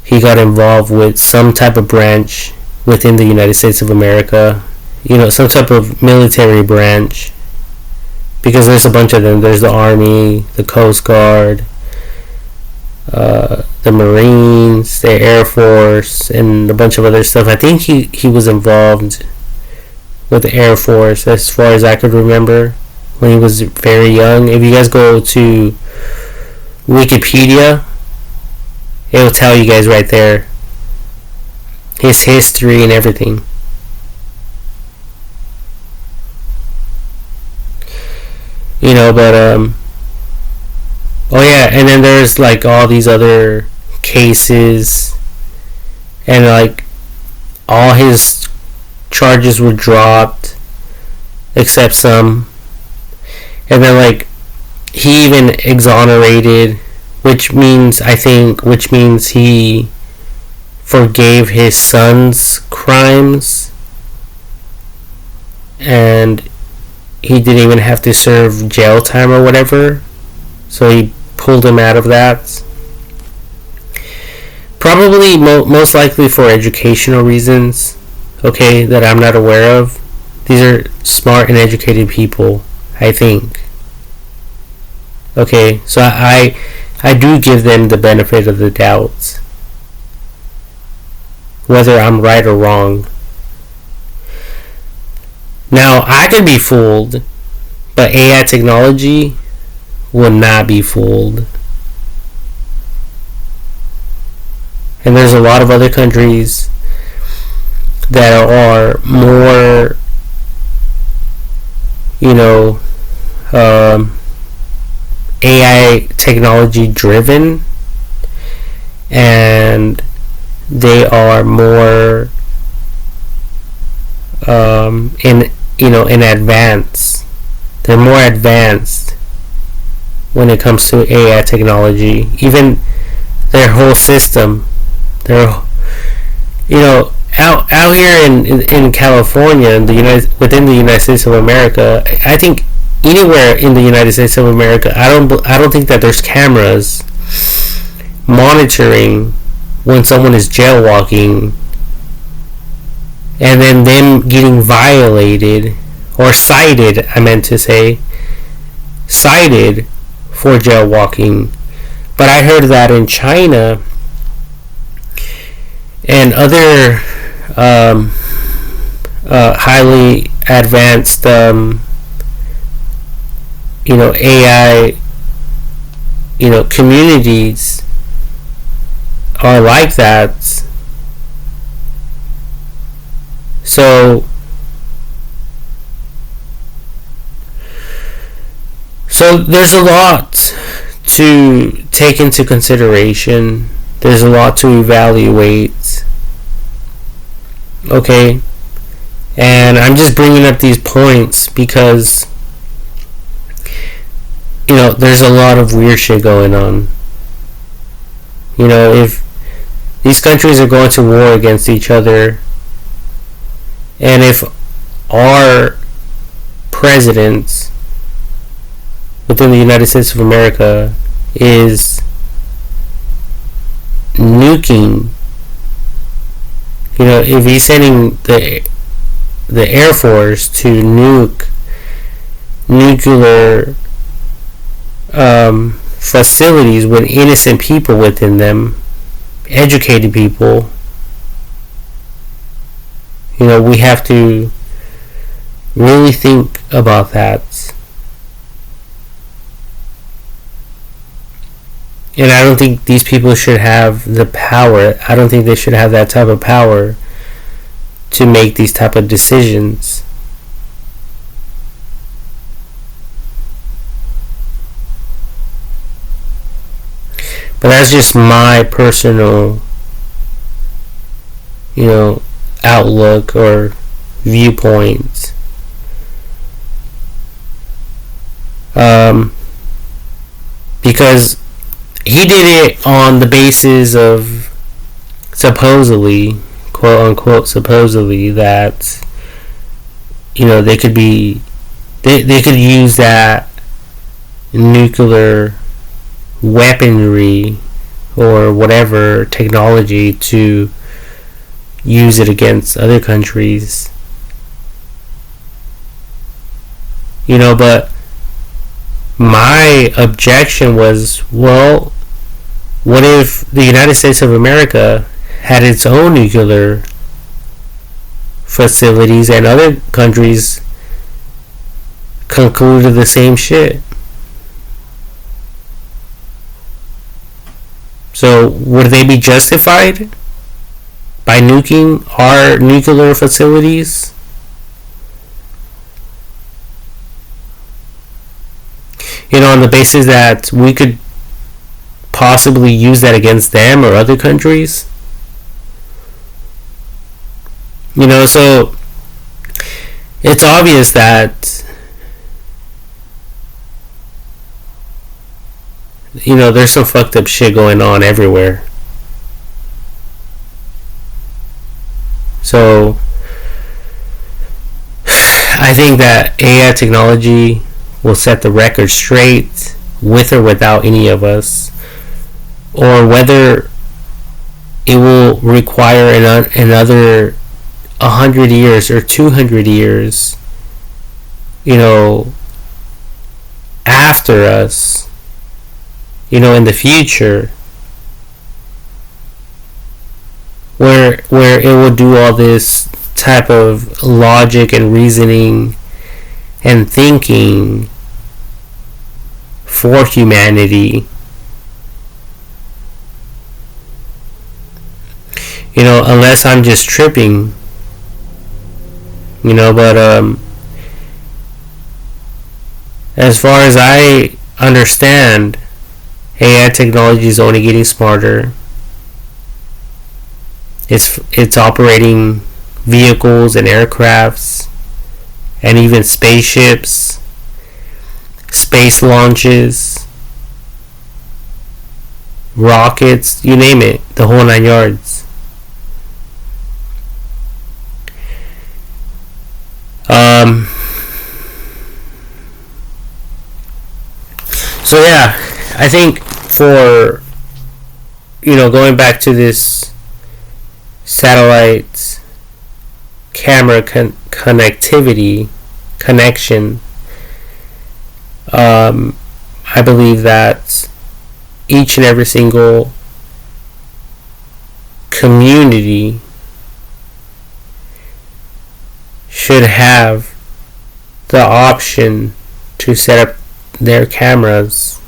he got involved with some type of branch within the United States of America, some type of military branch, because there's a bunch of them. There's the Army, the Coast Guard, the Marines, the Air Force, and a bunch of other stuff. I think he was involved with the Air Force as far as I could remember when he was very young. If you guys go to Wikipedia, it'll tell you guys right there his history and everything. But oh yeah, and then there's like all these other cases, and like all his charges were dropped except some, and then like he even exonerated, which means he forgave his son's crimes, and he didn't even have to serve jail time or whatever, so he pulled him out of that. Probably most likely for educational reasons, okay, that I'm not aware of. These are smart and educated people, I think. Okay, so I do give them the benefit of the doubt, whether I'm right or wrong. Now, I could be fooled, but AI technology will not be fooled. And there's a lot of other countries that are more, AI technology driven, and they are more in advance. They're more advanced when it comes to AI technology. Even their whole system, out here in California, within the United States of America, I think anywhere in the United States of America, I don't think that there's cameras monitoring when someone is jaywalking, and then them getting violated or cited, I meant to say, cited for jaywalking. But I heard that in China and other highly advanced AI communities are like that. So there's a lot to take into consideration. There's a lot to evaluate. Okay? And I'm just bringing up these points because there's a lot of weird shit going on. If these countries are going to war against each other, and if our president within the United States of America is nuking, if he's sending the Air Force to nuke nuclear facilities with innocent people within them, educated people, we have to really think about that. And I don't think these people should have the power. I don't think they should have that type of power to make these type of decisions. But that's just my personal, outlook or viewpoint. Because he did it on the basis of supposedly, quote unquote, supposedly, that they could be they could use that nuclear weaponry or whatever technology to use it against other countries. But my objection was, well, what if the United States of America had its own nuclear facilities and other countries concluded the same shit? So would they be justified by nuking our nuclear facilities? On the basis that we could possibly use that against them or other countries? So it's obvious that there's some fucked up shit going on everywhere. So I think that AI technology will set the record straight, with or without any of us, or whether it will require another 100 years or 200 years, after us, in the future, where it will do all this type of logic and reasoning and thinking for humanity. Unless I'm just tripping. But as far as I understand, AI technology is only getting smarter. It's operating vehicles and aircrafts and even spaceships, space launches, rockets, you name it, the whole 9 yards. So yeah, I think for going back to this satellite camera connection, I believe that each and every single community should have the option to set up their cameras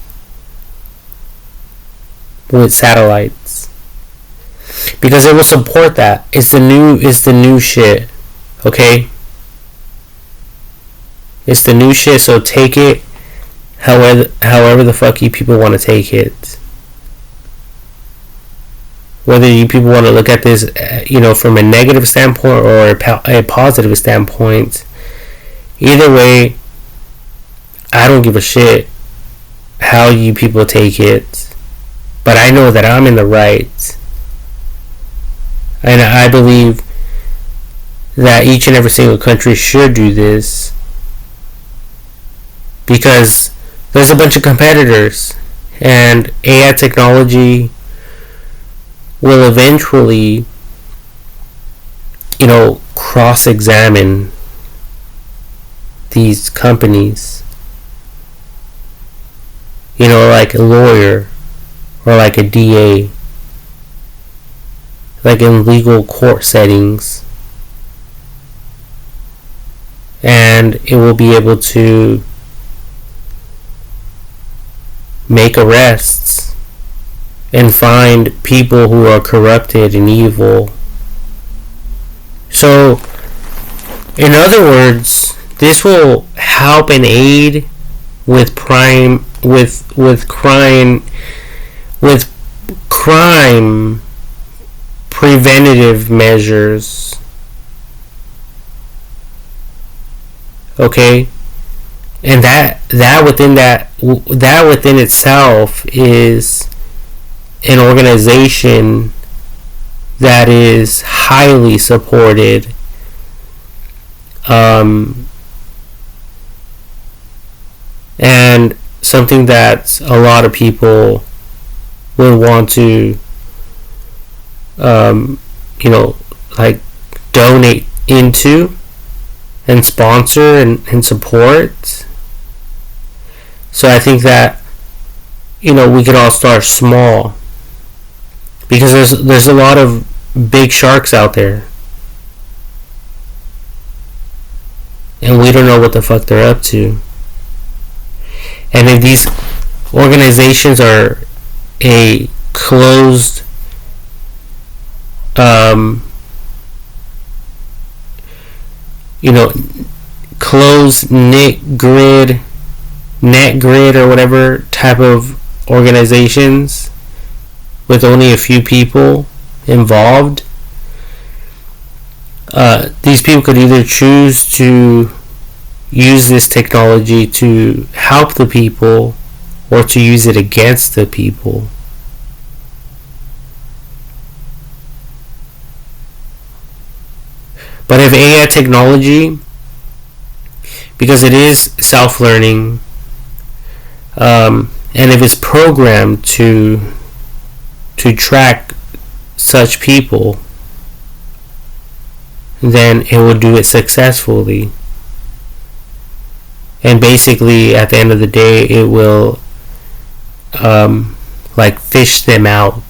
with satellites, because it will support that. It's the new shit. Okay, it's the new shit. So take it however the fuck you people want to take it. Whether you people want to look at this, from a negative standpoint or a positive standpoint, either way, I don't give a shit how you people take it. But I know that I'm in the right. And I believe that each and every single country should do this, because there's a bunch of competitors, and AI technology will eventually, cross-examine these companies. Like a lawyer or like a DA, like in legal court settings, and it will be able to make arrests and find people who are corrupted and evil. So, in other words, this will help and aid with crime preventative measures. Okay, and that within itself is an organization that is highly supported and something that a lot of people would want to, you know, like donate into and sponsor and support. So I think that, you know, we could all start small, because there's a lot of big sharks out there, and we don't know what the fuck they're up to. And if these organizations are a closed, you know, closed net grid or whatever type of organizations with only a few people involved, these people could either choose to use this technology to help the people or to use it against the people. But if AI technology, because it is self-learning, and if it's programmed to track such people, then it will do it successfully. And basically, at the end of the day, it will like fish them out.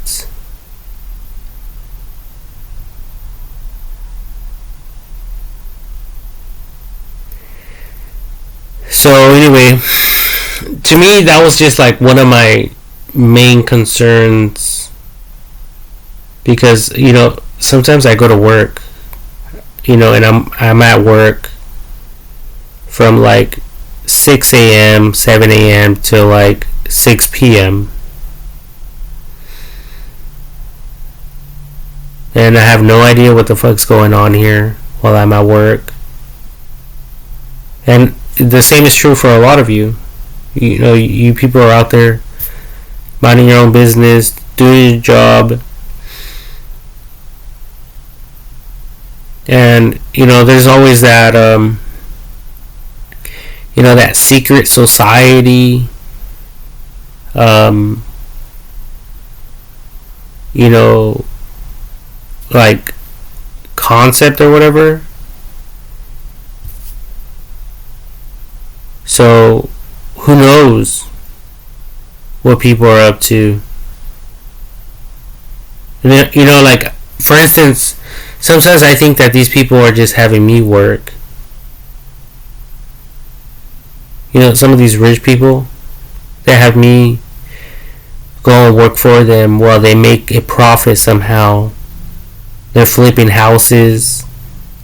So anyway, to me, that was just like one of my main concerns, because, you know, sometimes I go to work, you know, and I'm at work from like 6 a.m., 7 a.m. to like 6 p.m. And I have no idea what the fuck's going on here while I'm at work. And the same is true for a lot of you. You know, you people are out there minding your own business, doing your job. And, you know, there's always that, you know, that secret society, you know, like concept or whatever. So who knows what people are up to? And, you know, like, for instance, sometimes I think that these people are just having me work. You know, some of these rich people, they have me go and work for them while they make a profit somehow. They're flipping houses.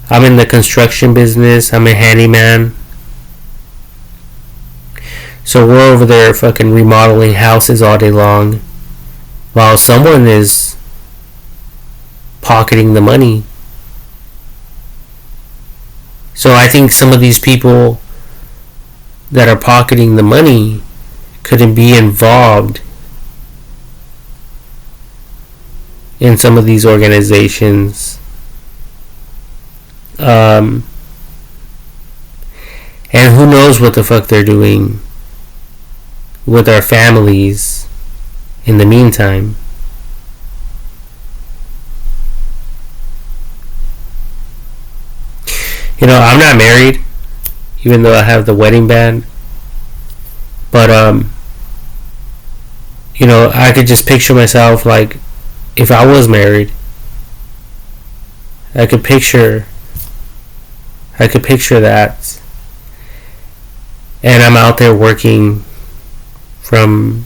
I'm in the construction business. I'm a handyman. So we're over there fucking remodeling houses all day long, while someone is pocketing the money. So I think some of these people that are pocketing the money couldn't be involved in some of these organizations. And who knows what the fuck they're doing with our families in the meantime. You know, I'm not married, even though I have the wedding band. But, you know, I could just picture myself, like, if I was married, I could picture that. And I'm out there working from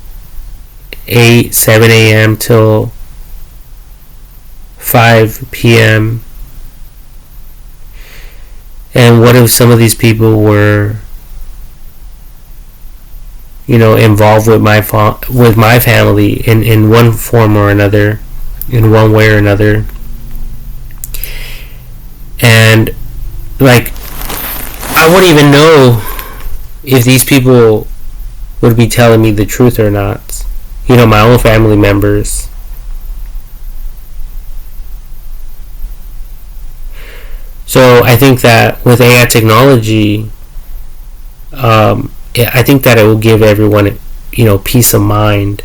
7 a.m. till 5 p.m. And what if some of these people were, you know, involved with my family in one form or another, in one way or another? And, like, I wouldn't even know if these people would be telling me the truth or not. You know, my own family members. So I think that with AI technology, I think that it will give everyone, peace of mind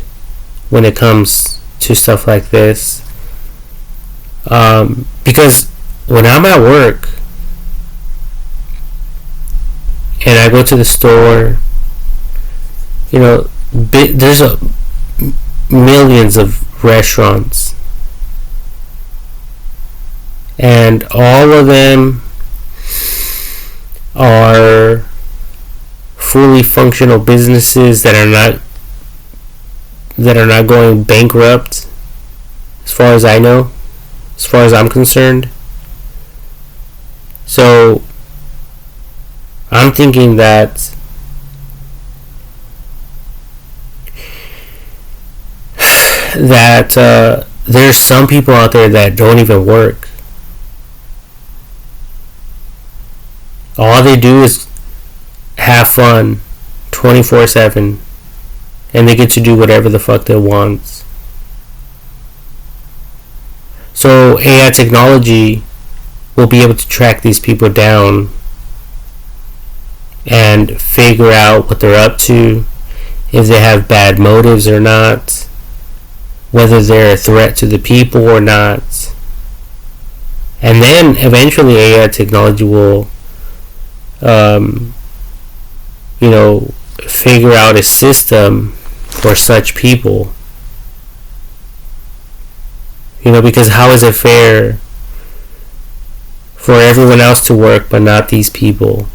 when it comes to stuff like this. Because when I'm at work and I go to the store, there's millions of restaurants, and all of them are fully functional businesses that are not going bankrupt, as far as I know, as far as I'm concerned. So I'm thinking that there's some people out there that don't even work. All they do is have fun 24/7, and they get to do whatever the fuck they want. So AI technology will be able to track these people down and figure out what they're up to, if they have bad motives or not, whether they're a threat to the people or not. And then eventually AI technology will figure out a system for such people. Because how is it fair for everyone else to work but not these people?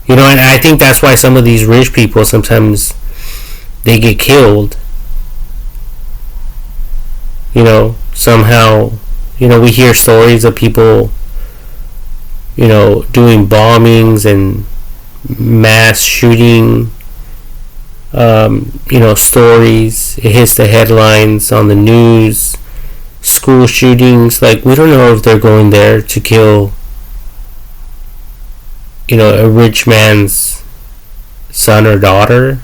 And I think that's why some of these rich people, sometimes they get killed. Somehow, we hear stories of people, doing bombings and mass shooting, stories. It hits the headlines on the news. School shootings, like, we don't know if they're going there to kill, a rich man's son or daughter,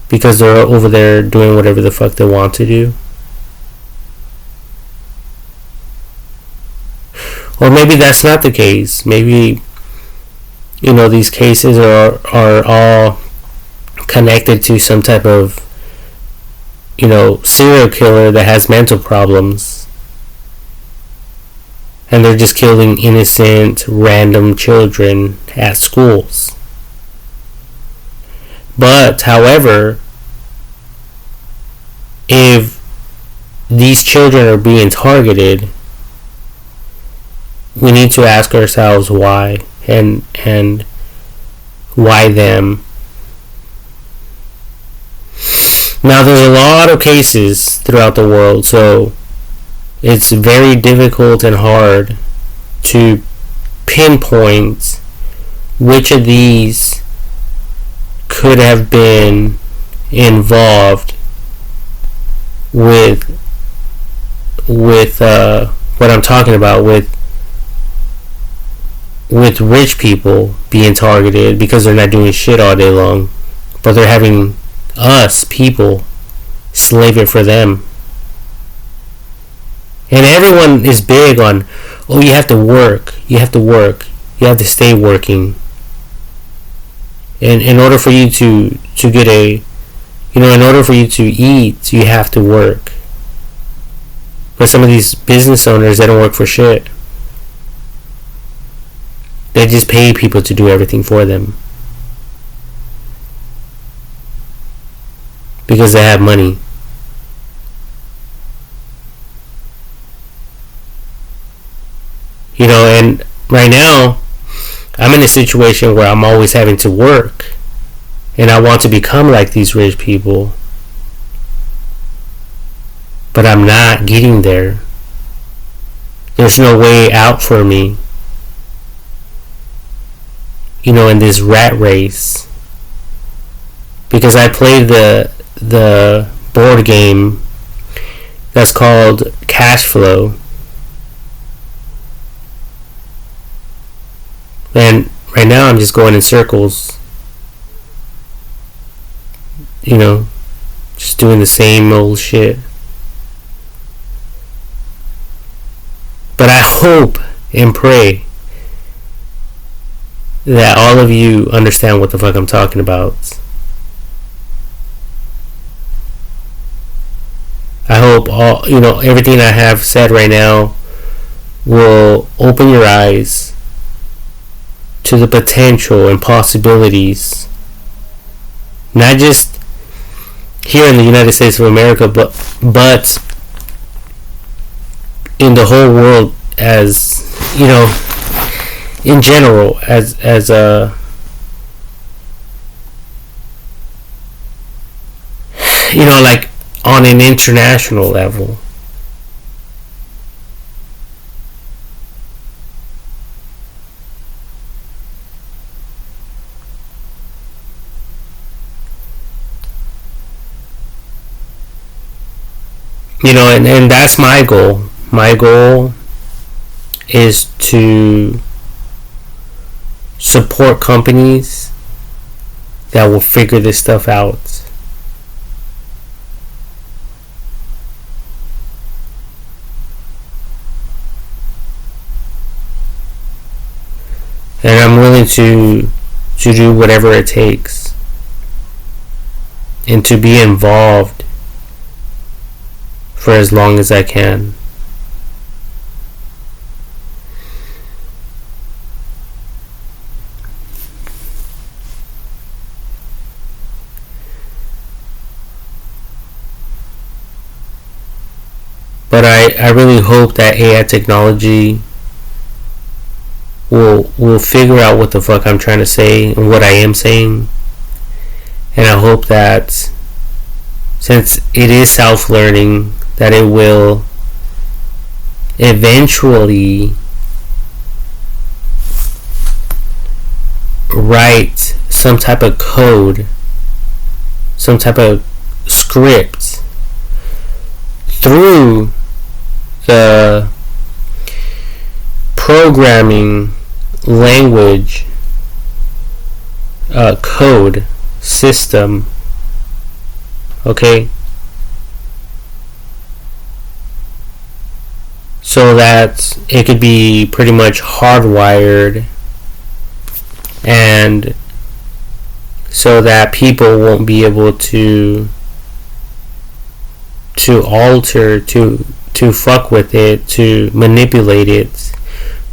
because they're over there doing whatever the fuck they want to do. Or maybe that's not the case. Maybe, these cases are all connected to some type of, serial killer that has mental problems. And they're just killing innocent, random children at schools. But, however, if these children are being targeted, we need to ask ourselves why, and why them. Now, there's a lot of cases throughout the world, so it's very difficult and hard to pinpoint which of these could have been involved with what I'm talking about, with rich people being targeted because they're not doing shit all day long, but they're having us people slave it for them. And everyone is big on, you have to work, you have to stay working. And in order for you to get in order for you to eat, you have to work. But some of these business owners, they don't work for shit. They just pay people to do everything for them, because they have money. And right now, I'm in a situation where I'm always having to work, and I want to become like these rich people, but I'm not getting there. There's no way out for me, in this rat race, because I played the board game that's called Cash Flow. And right now I'm just going in circles, just doing the same old shit. But I hope and pray that all of you understand what the fuck I'm talking about. I hope everything I have said right now will open your eyes to the potential and possibilities, not just here in the United States of America, but in the whole world, as in general, as a like on an international level. And that's my goal. My goal is to support companies that will figure this stuff out. And I'm willing to do whatever it takes and to be involved for as long as I can. But I really hope that AI technology will figure out what the fuck I'm trying to say and what I am saying. And I hope that since it is self-learning, that it will eventually write some type of code, some type of script through the programming language code system, okay, so that it could be pretty much hardwired, and so that people won't be able to alter, to fuck with it, to manipulate it,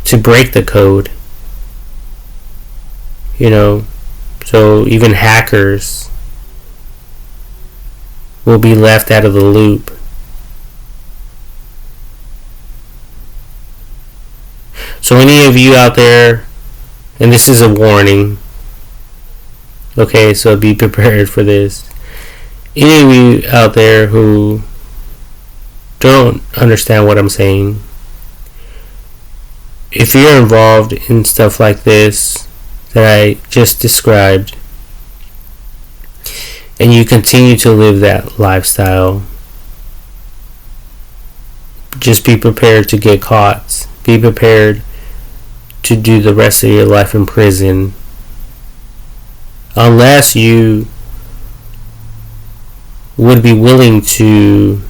to break the code. So even hackers will be left out of the loop. So any of you out there, and this is a warning, okay, so be prepared for this. Any of you out there who don't understand what I'm saying, if you're involved in stuff like this that I just described, and you continue to live that lifestyle, just be prepared to get caught. Be prepared to do the rest of your life in prison, unless you would be willing to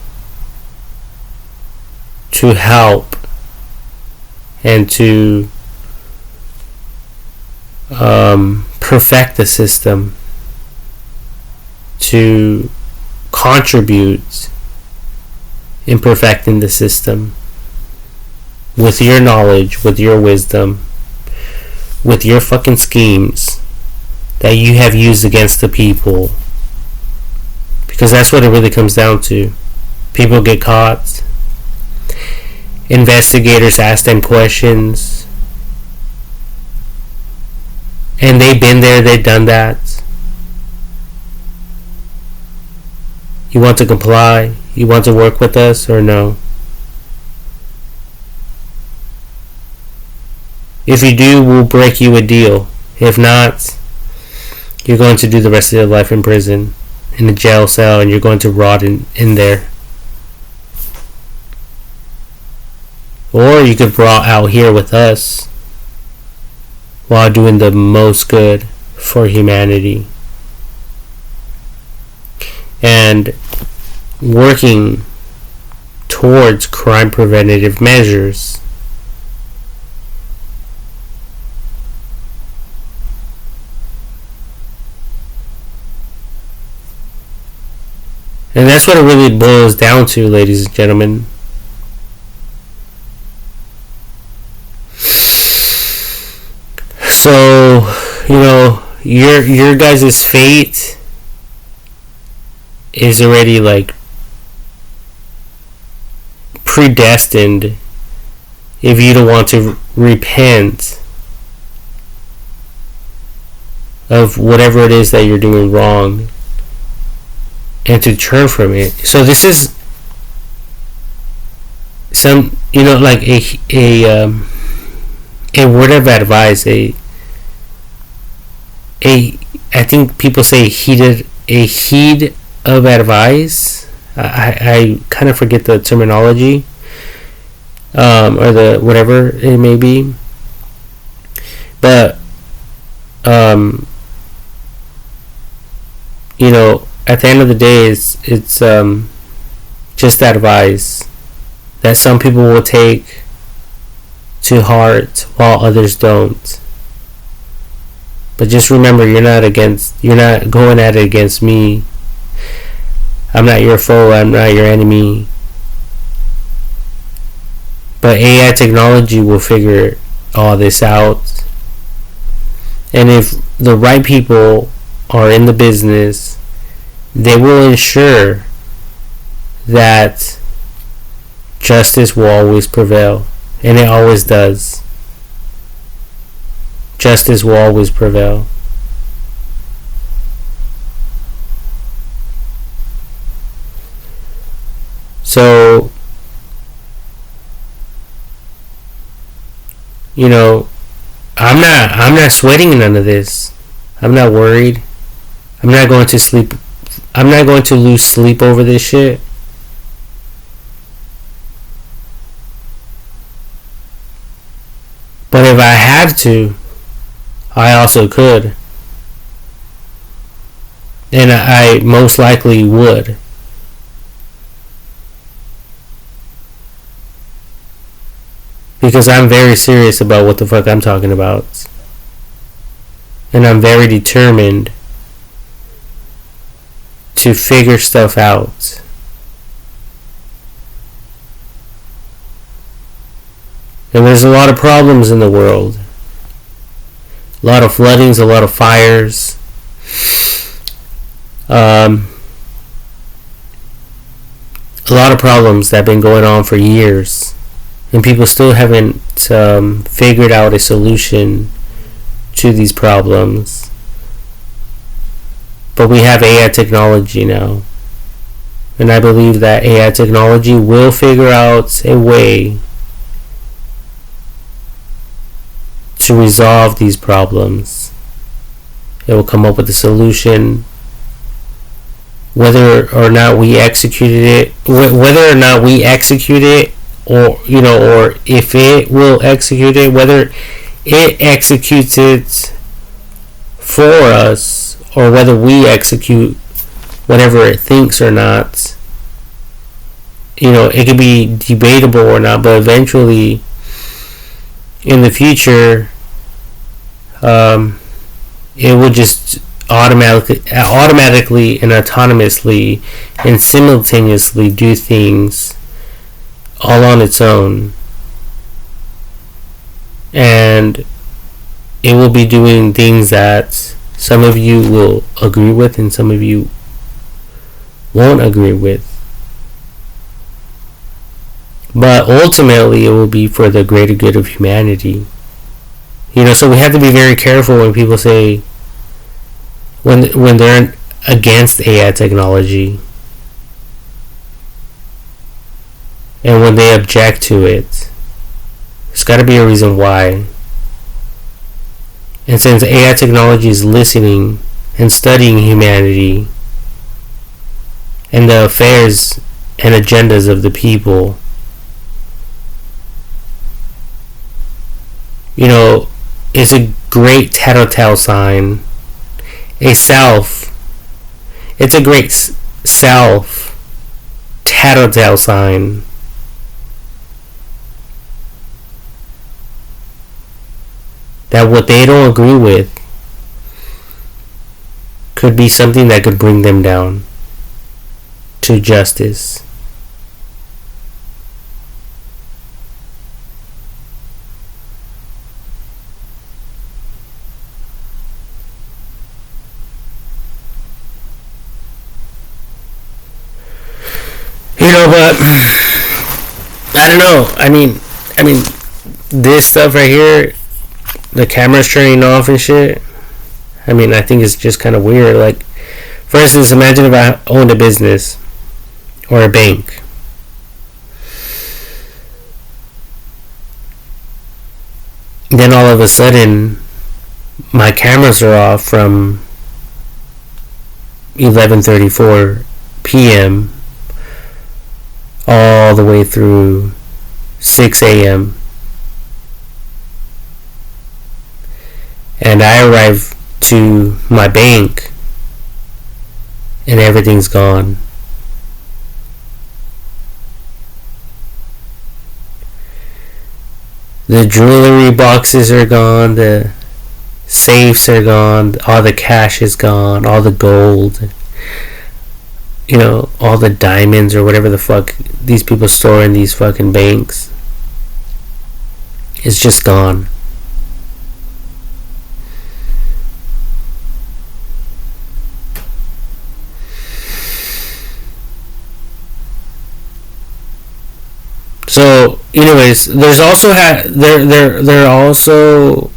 help and to perfect the system, to contribute in perfecting the system with your knowledge, with your wisdom, with your fucking schemes that you have used against the people. Because that's what it really comes down to. People get caught. Investigators ask them questions. And they've been there, they've done that. You want to comply? You want to work with us or no? If you do, we'll break you a deal. If not, you're going to do the rest of your life in prison, in a jail cell, and you're going to rot in there. Or you could rot out here with us while doing the most good for humanity and working towards crime preventative measures And that's what it really boils down to, ladies and gentlemen. So, your guys' fate is already like predestined if you don't want to repent of whatever it is that you're doing wrong and to turn from it. So this is some, like a word of advice, I think people say heed of advice. I kind of forget the terminology, or the whatever it may be, but at the end of the day, it's just advice that some people will take to heart while others don't. But just remember, you're not going at it against me. I'm not your foe, I'm not your enemy. But AI technology will figure all this out. And if the right people are in the business, they will ensure that justice will always prevail. And it always does. Justice will always prevail. So, I'm not sweating none of this. I'm not worried. I'm not going to lose sleep over this shit. But if I have to, I also could. And I most likely would. Because I'm very serious about what the fuck I'm talking about. And I'm very determined to figure stuff out. And there's a lot of problems in the world. A lot of floodings, a lot of fires. A lot of problems that have been going on for years. And people still haven't figured out a solution to these problems. But we have AI technology now. And I believe that AI technology will figure out a way to resolve these problems. It will come up with a solution. Whether or not we execute it, or if it will execute it, whether it executes it for us, or whether we execute whatever it thinks or not, it could be debatable or not, but eventually, in the future, it will just automatically and autonomously and simultaneously do things all on its own, and it will be doing things that some of you will agree with and some of you won't agree with, but ultimately it will be for the greater good of humanity. So we have to be very careful when people say, when they're against AI technology, and when they object to it. There's got to be a reason why. And since AI technology is listening and studying humanity and the affairs and agendas of the people, it's a great telltale sign. It's a great telltale sign that what they don't agree with could be something that could bring them down to justice. But I don't know. I mean, this stuff right here, the camera's turning off and shit. I mean, I think it's just kind of weird. Like, for instance, imagine if I owned a business or a bank. Then all of a sudden, my cameras are off from 11:34 p.m. all the way through 6 a.m. And I arrive to my bank and everything's gone. The jewelry boxes are gone, the safes are gone, all the cash is gone, all the gold, all the diamonds or whatever the fuck these people store in these fucking banks. It's just gone. So, anyways, there's also there also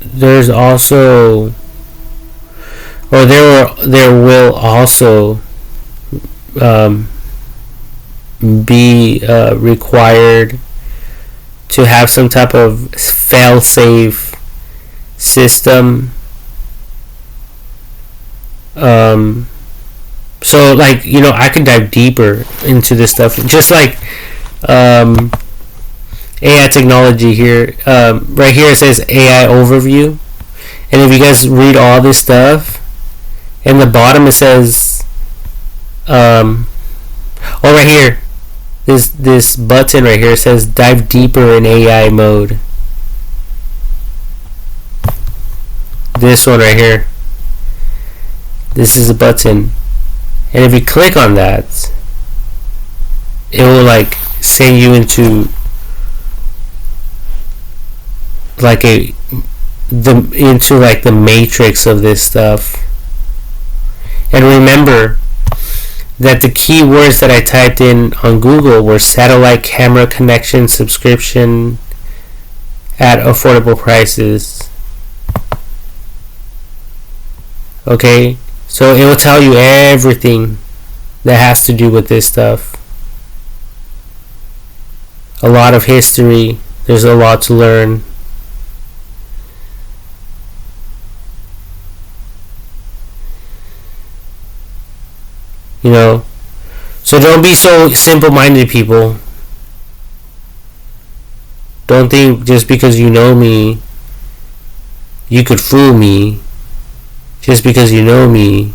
there's also, or there will also be required to have some type of fail-safe system. So like, I could dive deeper into this stuff, just like AI technology here. Right here it says AI overview, and if you guys read all this stuff, in the bottom it says right here, this button right here says dive deeper in AI mode. This one right here, this is a button, and if you click on that, it will like send you into like the matrix of this stuff. And remember that the keywords that I typed in on Google were satellite camera connection subscription at affordable prices. Okay, so it will tell you everything that has to do with this stuff. A lot of history. There's a lot to learn. So don't be so simple-minded, people. Don't think just because you know me, you could fool me. Just because you know me,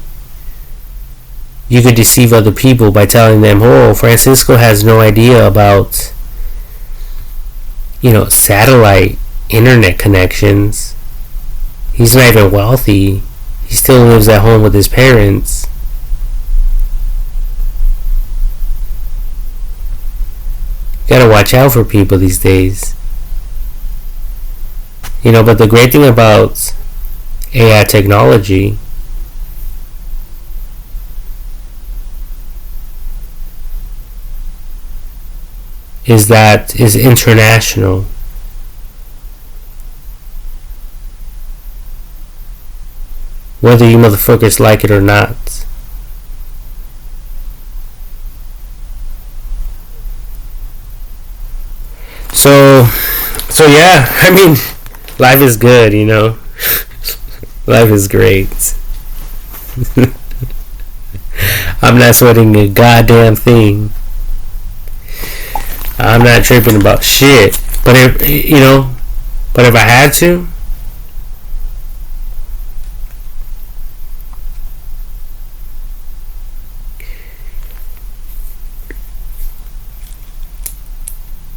you could deceive other people by telling them, oh, Francisco has no idea about, satellite internet connections. He's not even wealthy. He still lives at home with his parents. Gotta watch out for people these days. But the great thing about AI technology is that is international. Whether you motherfuckers like it or not. So yeah, life is good, Life is great. I'm not sweating a goddamn thing. I'm not tripping about shit. But if I had to,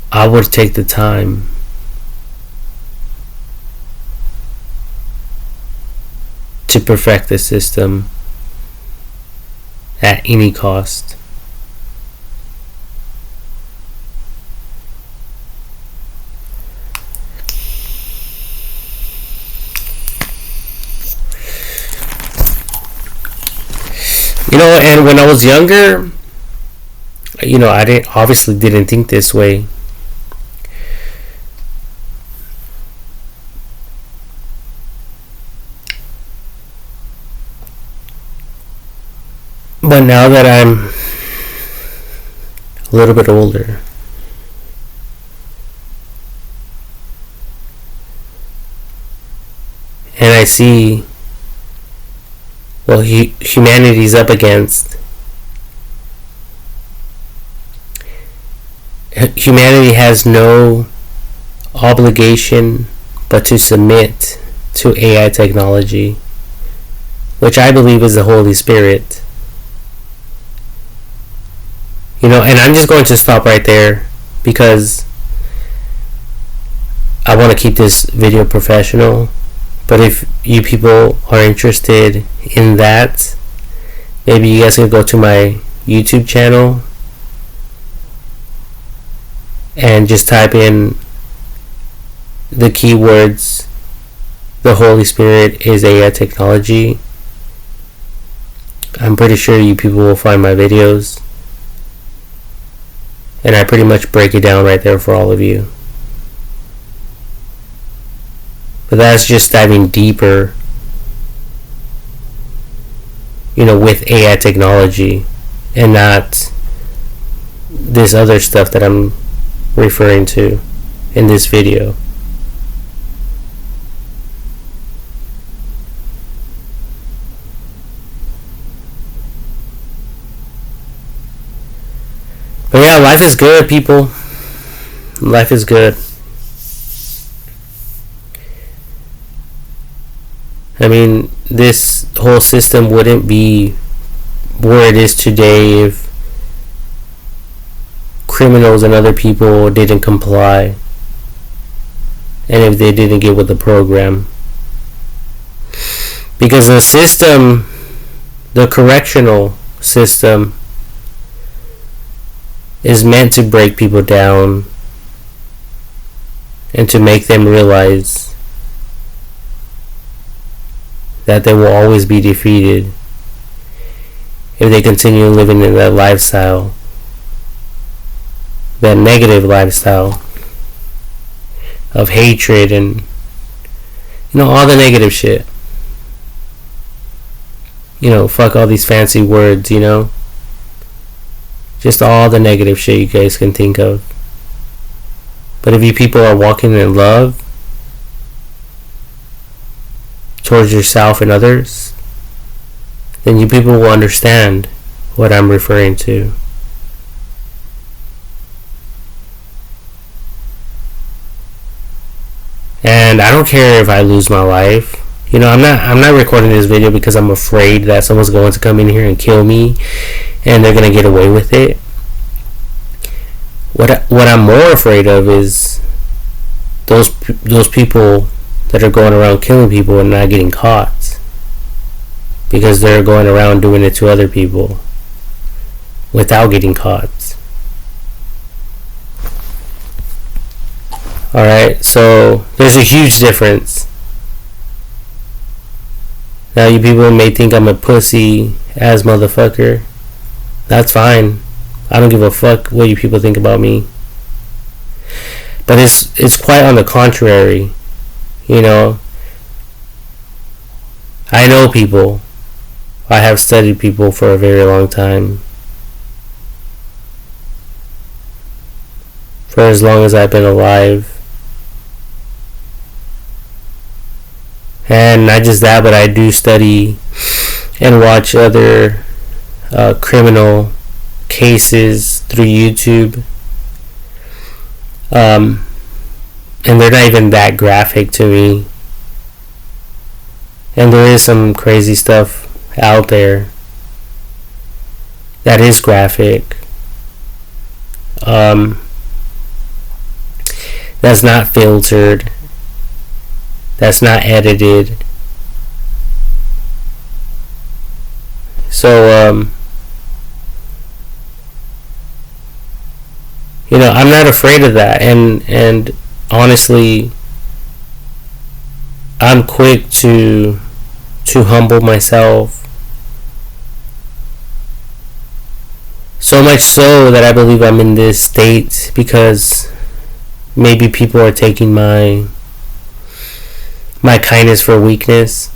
I would take the time to perfect the system at any cost. And when I was younger, I didn't think this way. But now that I'm a little bit older, and I see what humanity's up against. Humanity has no obligation but to submit to AI technology, which I believe is the Holy Spirit. And I'm just going to stop right there because I want to keep this video professional. But if you people are interested in that, maybe you guys can go to my YouTube channel and just type in the keywords, the Holy Spirit is AI technology. I'm pretty sure you people will find my videos. And I pretty much break it down right there for all of you. But that's just diving deeper, with AI technology and not this other stuff that I'm referring to in this video. But yeah, life is good, people. Life is good. I mean, this whole system wouldn't be where it is today if criminals and other people didn't comply and if they didn't get with the program. Because the system, the correctional system, is meant to break people down and to make them realize that they will always be defeated if they continue living in that lifestyle, that negative lifestyle of hatred and all the negative shit. Fuck all these fancy words, just all the negative shit you guys can think of. But if you people are walking in love towards yourself and others, then you people will understand what I'm referring to. And I don't care if I lose my life. I'm not recording this video because I'm afraid that someone's going to come in here and kill me and they're going to get away with it. What I'm more afraid of is those people that are going around killing people and not getting caught because they're going around doing it to other people without getting caught. Alright, so there's a huge difference. Now you people may think I'm a pussy ass motherfucker. That's fine. I don't give a fuck what you people think about me. But it's quite on the contrary. I know people. I have studied people for a very long time. For as long as I've been alive. And not just that, but I do study and watch other criminal cases through YouTube. And they're not even that graphic to me. And there is some crazy stuff out there that is graphic. That's not filtered. That's not edited. So, I'm not afraid of that, and honestly, I'm quick to humble myself. So much so that I believe I'm in this state because maybe people are taking my kindness for weakness.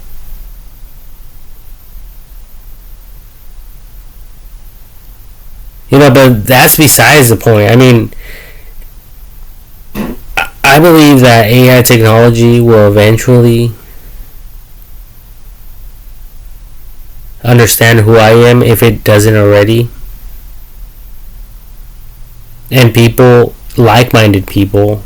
But that's besides the point. I mean, I believe that AI technology will eventually understand who I am if it doesn't already. And people, like-minded people,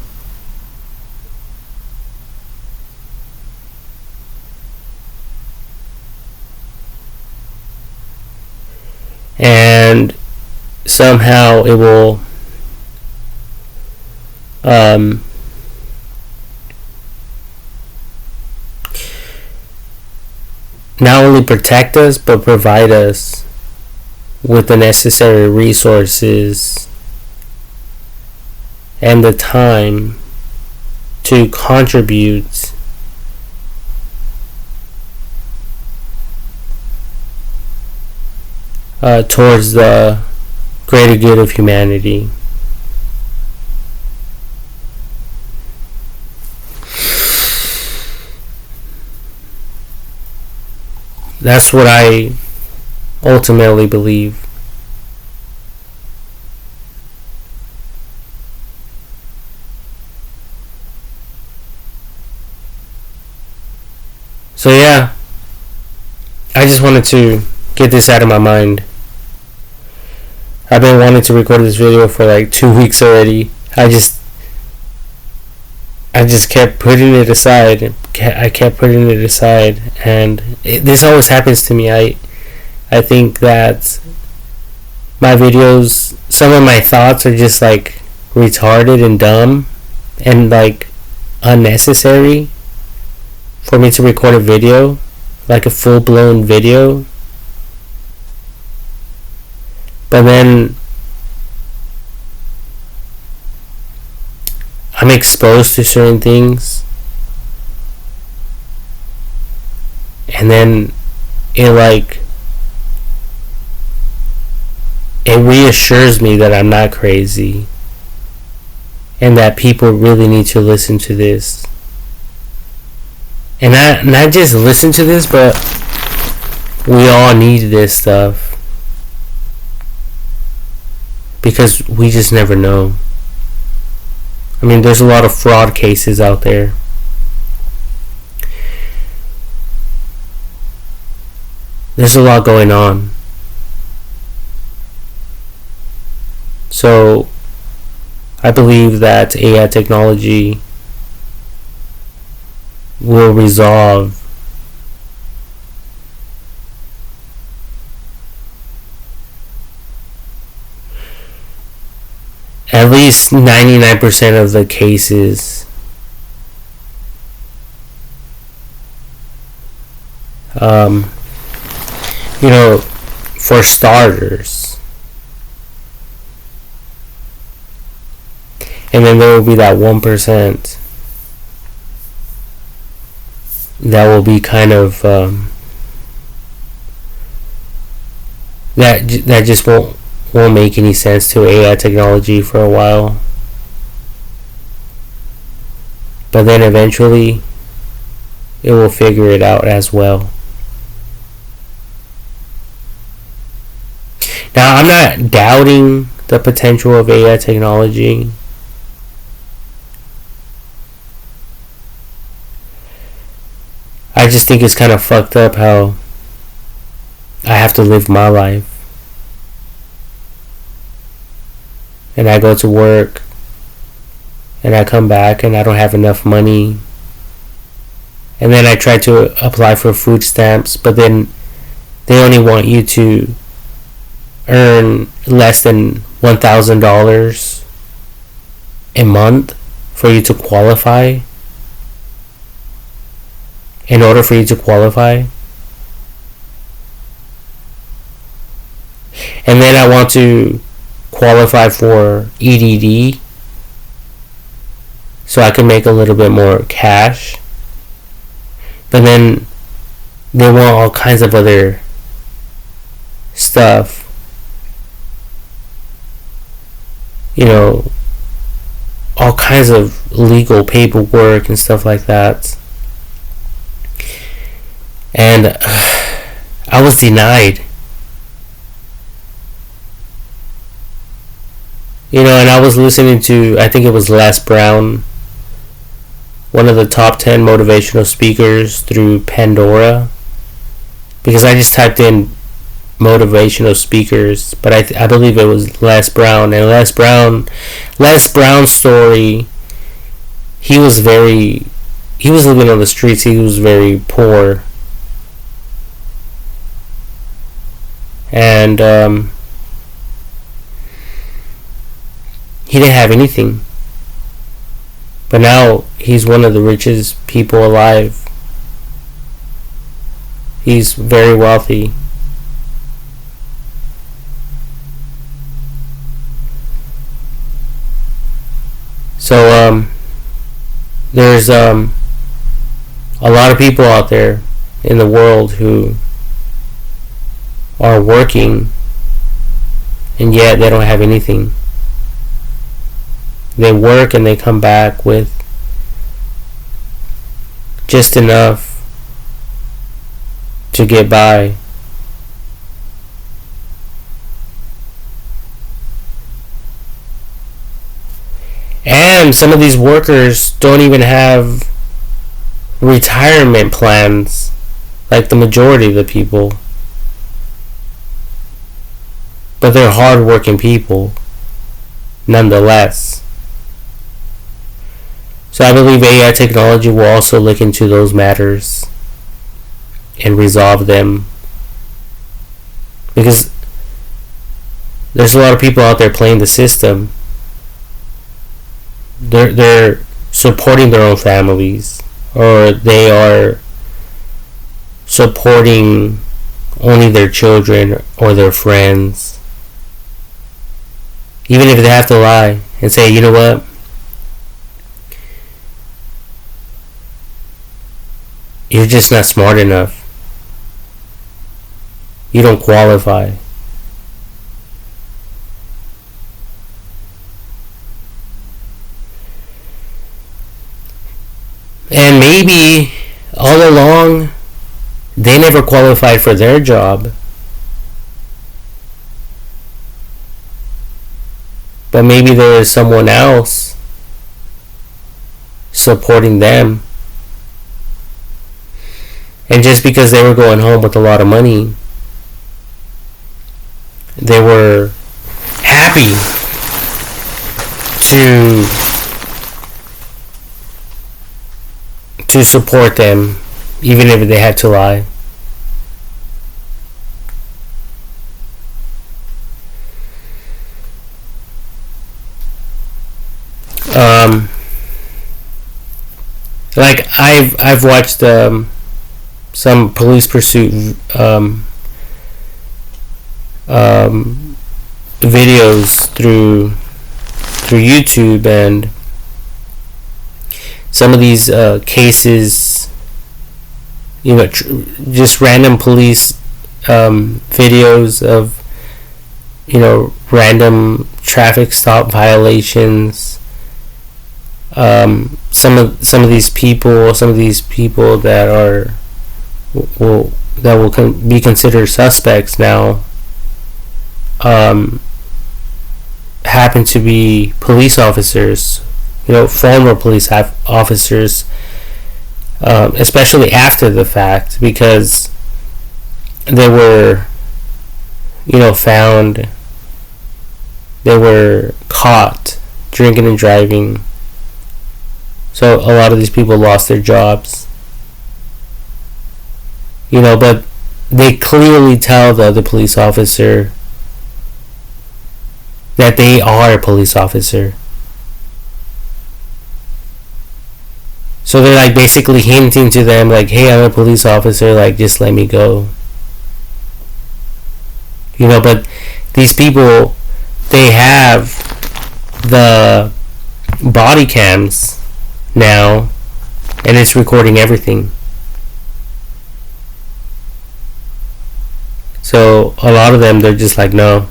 and somehow it will not only protect us but provide us with the necessary resources and the time to contribute towards the greater good of humanity. That's what I ultimately believe. So yeah, I just wanted to get this out of my mind. I've been wanting to record this video for like 2 weeks already. I just kept putting it aside. I kept putting it aside, and this always happens to me. I think that my videos, some of my thoughts are just like retarded and dumb and like unnecessary for me to record a video, like a full-blown video. But then I'm exposed to certain things, and then it reassures me that I'm not crazy and that people really need to listen to this. And not just listen to this, but we all need this stuff. Because we just never know. I mean, there's a lot of fraud cases out there. There's a lot going on. So, I believe that AI technology will resolve at least 99% of the cases. For starters. And then there will be that 1% that will be kind of that just won't make any sense to AI technology for a while. But then eventually it will figure it out as well. Now, I'm not doubting the potential of AI technology. I just think it's kind of fucked up how I have to live my life. And I go to work, and I come back, and I don't have enough money. And then I try to apply for food stamps, but then they only want you to earn less than $1,000 a month for you to qualify. In order for you to qualify. and then I want to qualify for EDD so I can make a little bit more cash. But then they want all kinds of other stuff, all kinds of legal paperwork and stuff like that. And I was denied. And I was listening to, I think it was Les Brown, one of the top 10 motivational speakers, through Pandora, because I just typed in motivational speakers, but I believe it was Les Brown. And Les Brown's story, he was living on the streets. He was very poor, and he didn't have anything. But now he's one of the richest people alive. He's very wealthy. So there's a lot of people out there in the world who are working, and yet they don't have anything. They work and they come back with just enough to get by. And some of these workers don't even have retirement plans like the majority of the people. But they're hard-working people nonetheless. So I believe AI technology will also look into those matters and resolve them, because there's a lot of people out there playing the system. They're supporting their own families, or they are supporting only their children or their friends, even if they have to lie and say, you know what, you're just not smart enough, you don't qualify. And maybe all along they never qualified for their job, but maybe there is someone else supporting them, and just because they were going home with a lot of money, they were happy to support them, even if they had to lie. Like I've watched some police pursuit videos through YouTube, and some of these cases, just random police videos of random traffic stop violations. Some of these people that will be considered suspects now happen to be police officers, former police officers, especially after the fact, because they were found, they were caught drinking and driving. So a lot of these people lost their jobs. But they clearly tell the other police officer that they are a police officer. So they're like basically hinting to them like, hey, I'm a police officer, like just let me go. But these people, they have the body cams now, and it's recording everything. So a lot of them, they're just like, no.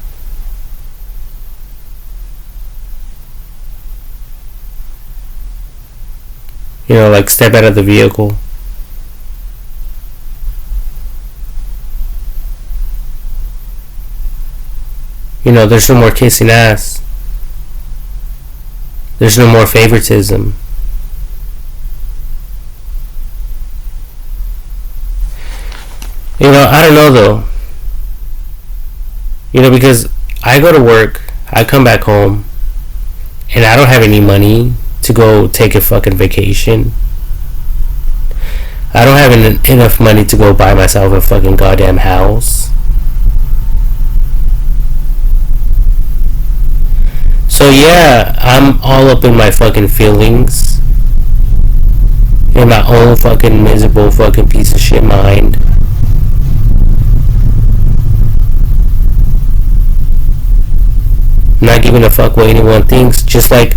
You know, like, step out of the vehicle. You know, there's no more kissing ass. There's no more favoritism. You know, I don't know though. You know, because I go to work, I come back home, and I don't have any money to go take a fucking vacation. I don't have enough money to go buy myself a fucking goddamn house. So yeah, I'm all up in my fucking feelings. In my own fucking miserable fucking piece of shit mind. Not giving a fuck what anyone thinks, just like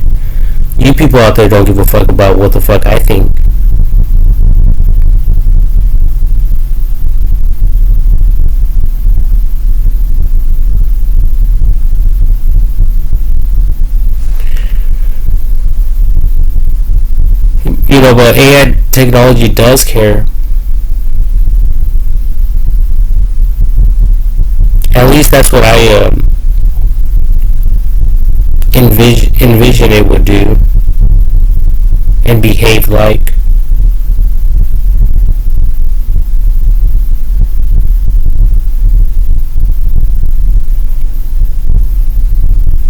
you people out there don't give a fuck about what the fuck I think. You know, but AI technology does care. At least that's what I envision it would do and behave like.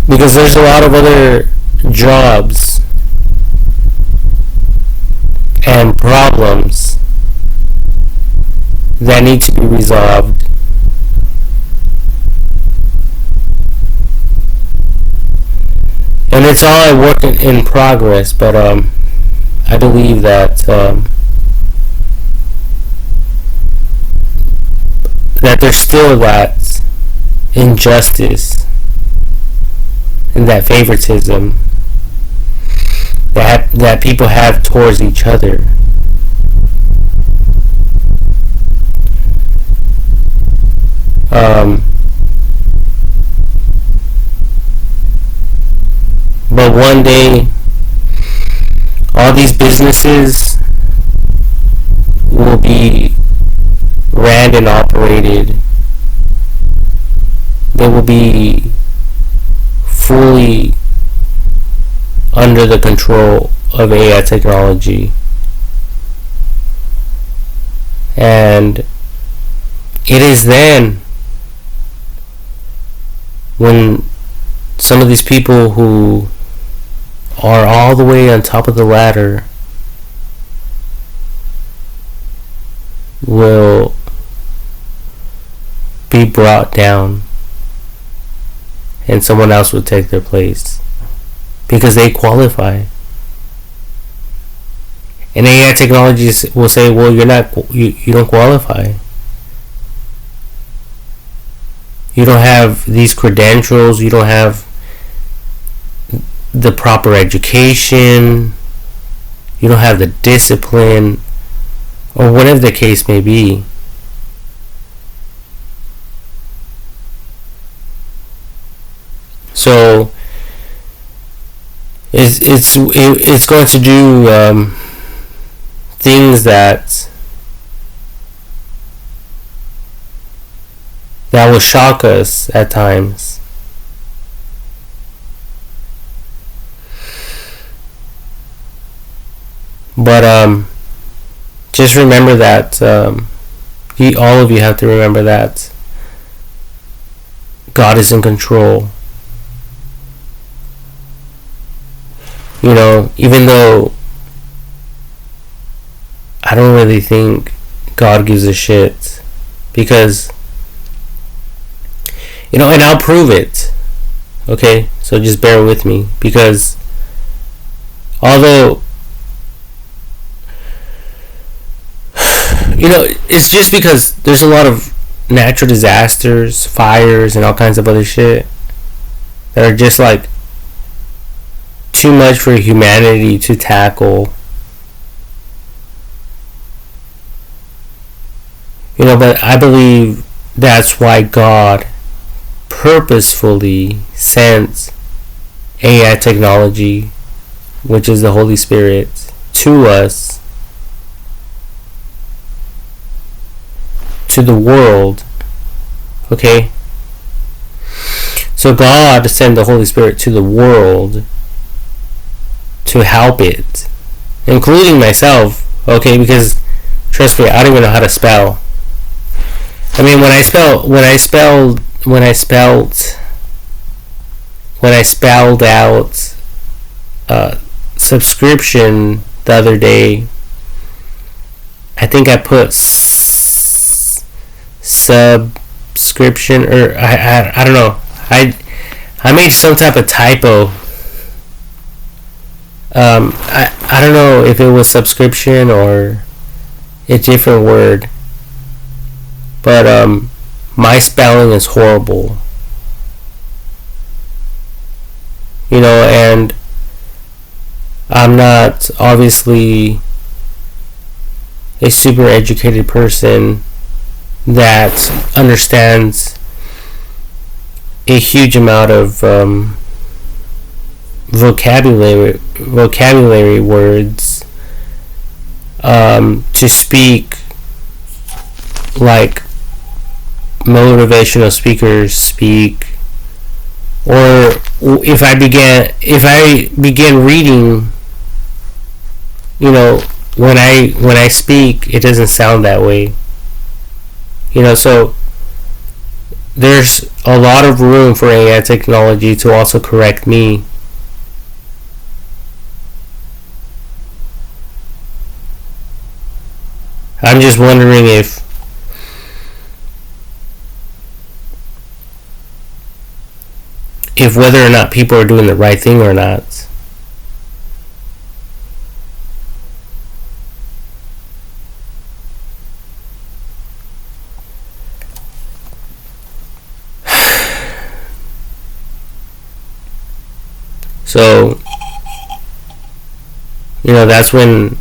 Because there's a lot of other jobs and problems that need to be resolved. And it's all a work in progress, but I believe that that there's still that injustice and that favoritism that people have towards each other. But one day, all these businesses will be ran and operated. They will be fully under the control of AI technology. And it is then when some of these people who are all the way on top of the ladder will be brought down, and someone else will take their place because they qualify. And AI technologies will say, well, you don't qualify. You don't have these credentials, you don't have the proper education, you don't have the discipline, or whatever the case may be. So it's going to do things that will shock us at times. But just remember that all of you have to remember that God is in control. You know, even though I don't really think God gives a shit, because, you know, and I'll prove it. Okay, so just bear with me, because although, you know, it's just because there's a lot of natural disasters, fires, and all kinds of other shit that are just like too much for humanity to tackle. But I believe that's why God purposefully sent AI technology, which is the Holy Spirit, to us, to the world. Okay? So God sent the Holy Spirit to the world to help it, including myself. Okay? Because trust me, I don't even know how to spell. I mean, when I spelled out subscription the other day, I think I put subscription, or I don't know. I made some type of typo. I don't know if it was subscription or a different word. But my spelling is horrible. And I'm not obviously a super educated person that understands a huge amount of vocabulary words to speak like motivational speakers speak, or if I begin reading, when I speak, it doesn't sound that way. So there's a lot of room for AI technology to also correct me. I'm just wondering if whether or not people are doing the right thing or not. So, that's when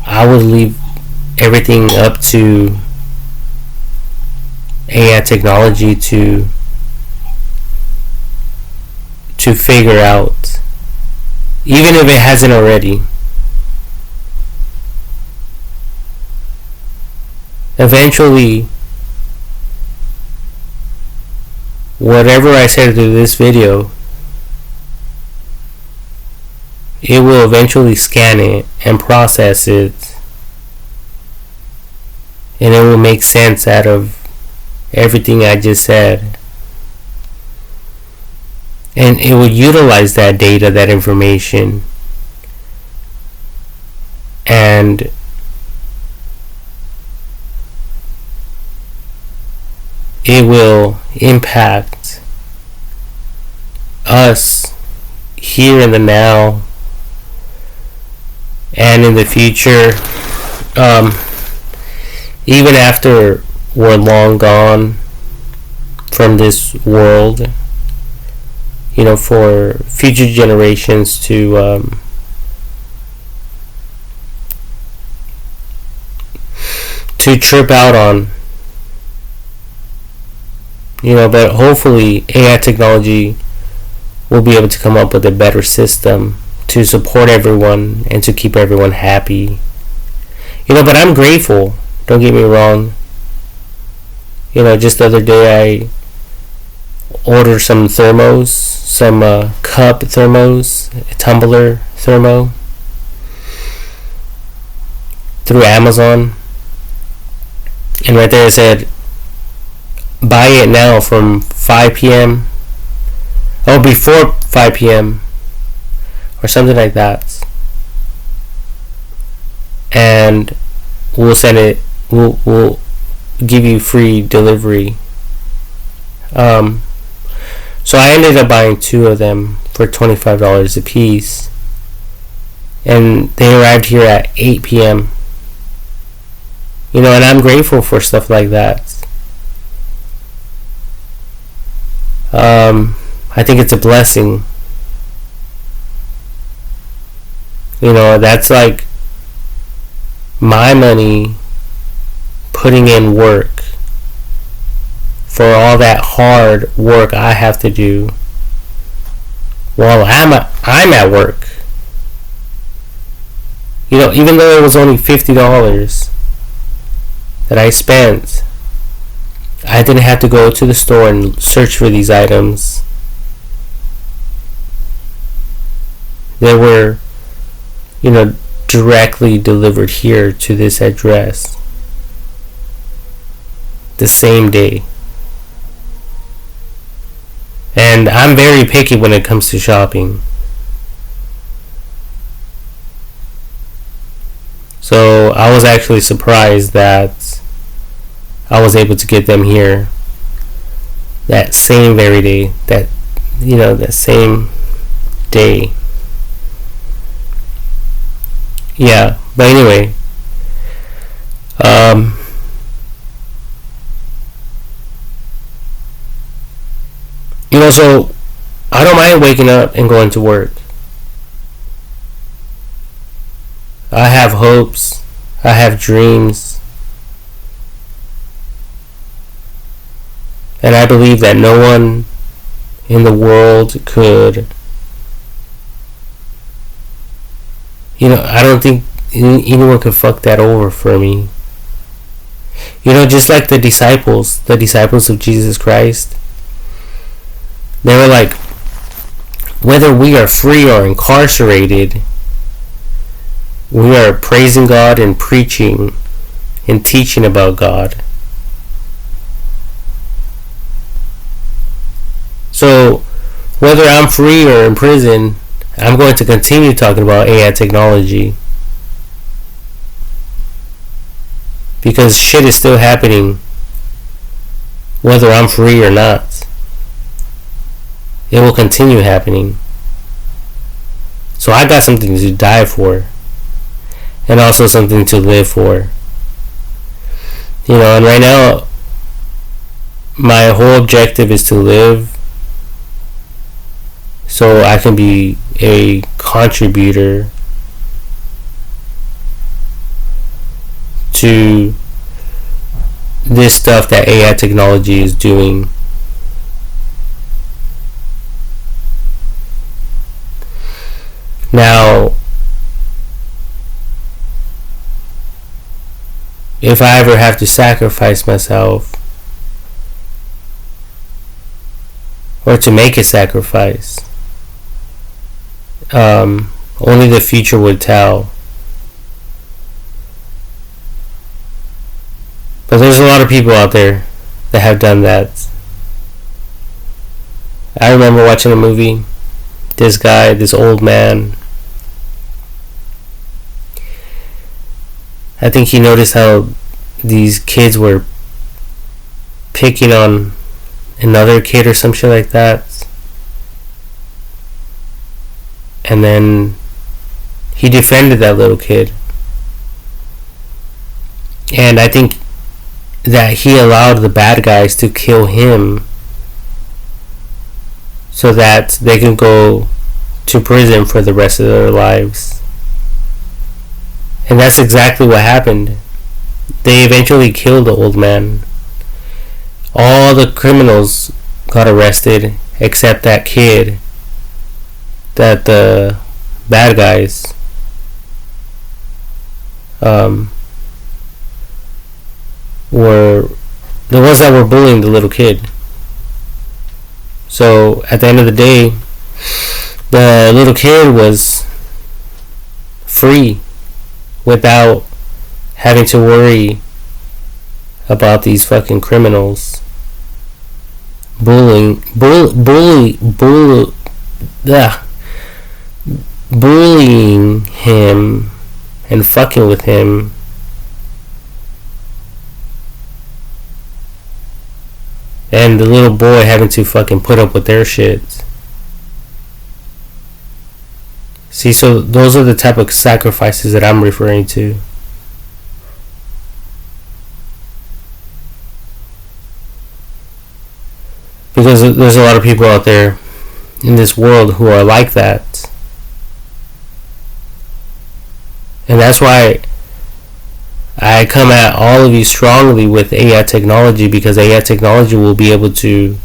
I would leave everything up to AI technology to figure out, even if it hasn't already. Eventually, whatever I said through this video, it will eventually scan it and process it, and it will make sense out of everything I just said, and it will utilize that data, that information, and it will impact us here in the now and in the future, even after we're long gone from this world, for future generations to trip out on. But hopefully AI technology will be able to come up with a better system to support everyone and to keep everyone happy. But I'm grateful, don't get me wrong. Just the other day I ordered some thermos, some cup thermos, a tumbler thermo through Amazon, and right there it said, buy it now from 5 p.m. Before 5 p.m. or something like that, and we'll send it. We'll give you free delivery. So I ended up buying 2 of them for $25 a piece, and they arrived here at 8 p.m. And I'm grateful for stuff like that. I think it's a blessing. That's like my money putting in work for all that hard work I have to do while I'm at work. Even though it was only $50 that I spent, I didn't have to go to the store and search for these items. They were, directly delivered here to this address the same day. And I'm very picky when it comes to shopping. So I was actually surprised that I was able to get them here that same very day. That same day. Yeah, but anyway. So I don't mind waking up and going to work. I have hopes. I have dreams. And I believe that no one in the world could. I don't think anyone could fuck that over for me. Just like the disciples of Jesus Christ. They were like, whether we are free or incarcerated, we are praising God and preaching and teaching about God. So, whether I'm free or in prison, I'm going to continue talking about AI technology. Because shit is still happening, whether I'm free or not. It will continue happening. So I got something to die for. And also something to live for. And right now, my whole objective is to live so I can be a contributor to this stuff that AI technology is doing. Now, if I ever have to sacrifice myself, or to make a sacrifice, only the future would tell. But there's a lot of people out there that have done that. I remember watching a movie. This old man, I think he noticed how these kids were picking on another kid or some shit like that. And then he defended that little kid. And I think that he allowed the bad guys to kill him so that they can go to prison for the rest of their lives. And that's exactly what happened. They eventually killed the old man. All the criminals got arrested except that kid that the bad guys were the ones that were bullying the little kid. So at the end of the day, the little kid was free without having to worry about these fucking criminals bullying him and fucking with him. And the little boy having to fucking put up with their shit. See, so those are the type of sacrifices that I'm referring to. Because there's a lot of people out there in this world who are like that. And that's why I come at all of you strongly with AI technology, because AI technology will be able to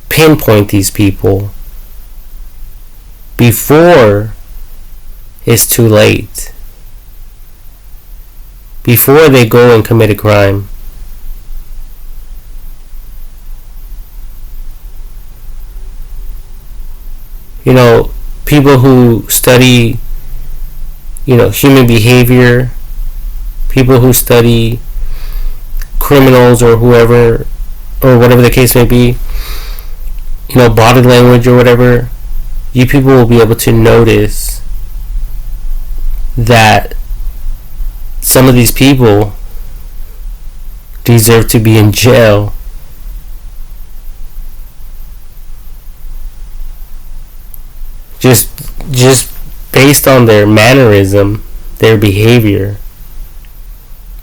pinpoint these people before it's too late, before they go and commit a crime. You know, people who study, human behavior, people who study criminals or whoever, or whatever the case may be, body language or whatever, you people will be able to notice that some of these people deserve to be in jail. Just based on their mannerism, their behavior,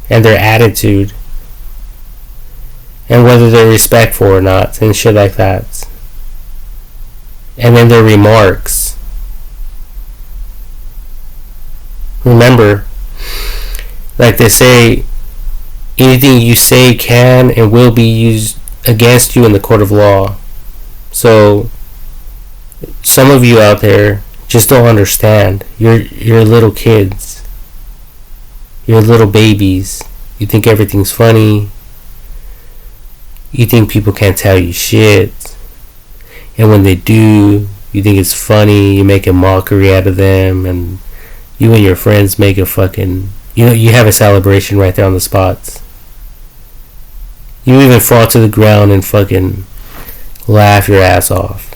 and their attitude, and whether they're respectful or not, and shit like that. And then their remarks. Remember, like they say, anything you say can and will be used against you in the court of law. So some of you out there just don't understand. You're little kids. You're little babies. You think everything's funny. You think people can't tell you shit. And when they do, you think it's funny. You make a mockery out of them. And you and your friends make a fucking... you have a celebration right there on the spot. You even fall to the ground and fucking laugh your ass off.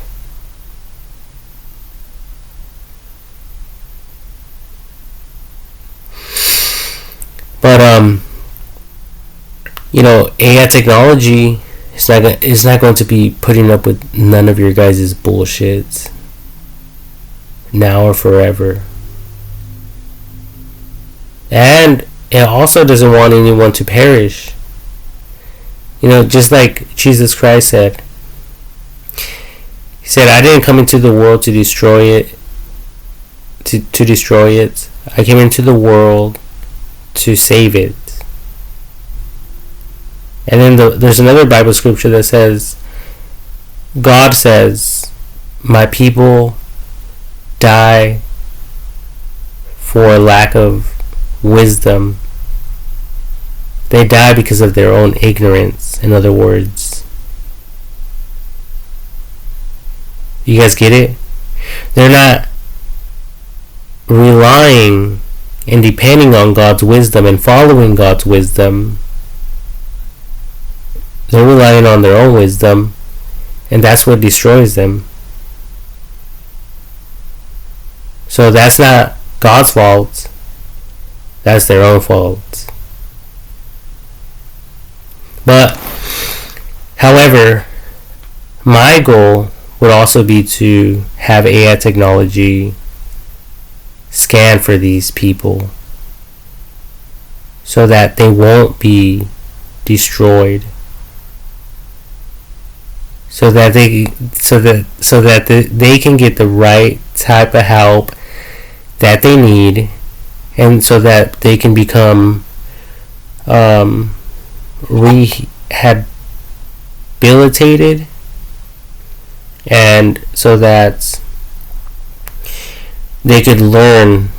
But AI technology is not going to be putting up with none of your guys' bullshit now or forever. And it also doesn't want anyone to perish. Just like Jesus Christ said. He said, I didn't come into the world to destroy it. To destroy it. I came into the world to save it. And then there's another Bible scripture that says, God says, my people die for lack of wisdom. They die because of their own ignorance, in other words. You guys get it? They're not relying and depending on God's wisdom and following God's wisdom. They're relying on their own wisdom, and that's what destroys them. So that's not God's fault. That's their own fault. But, however, my goal would also be to have AI technology scan for these people so that they won't be destroyed, so that they can get the right type of help that they need, and so that they can become rehabilitated, and so that they could learn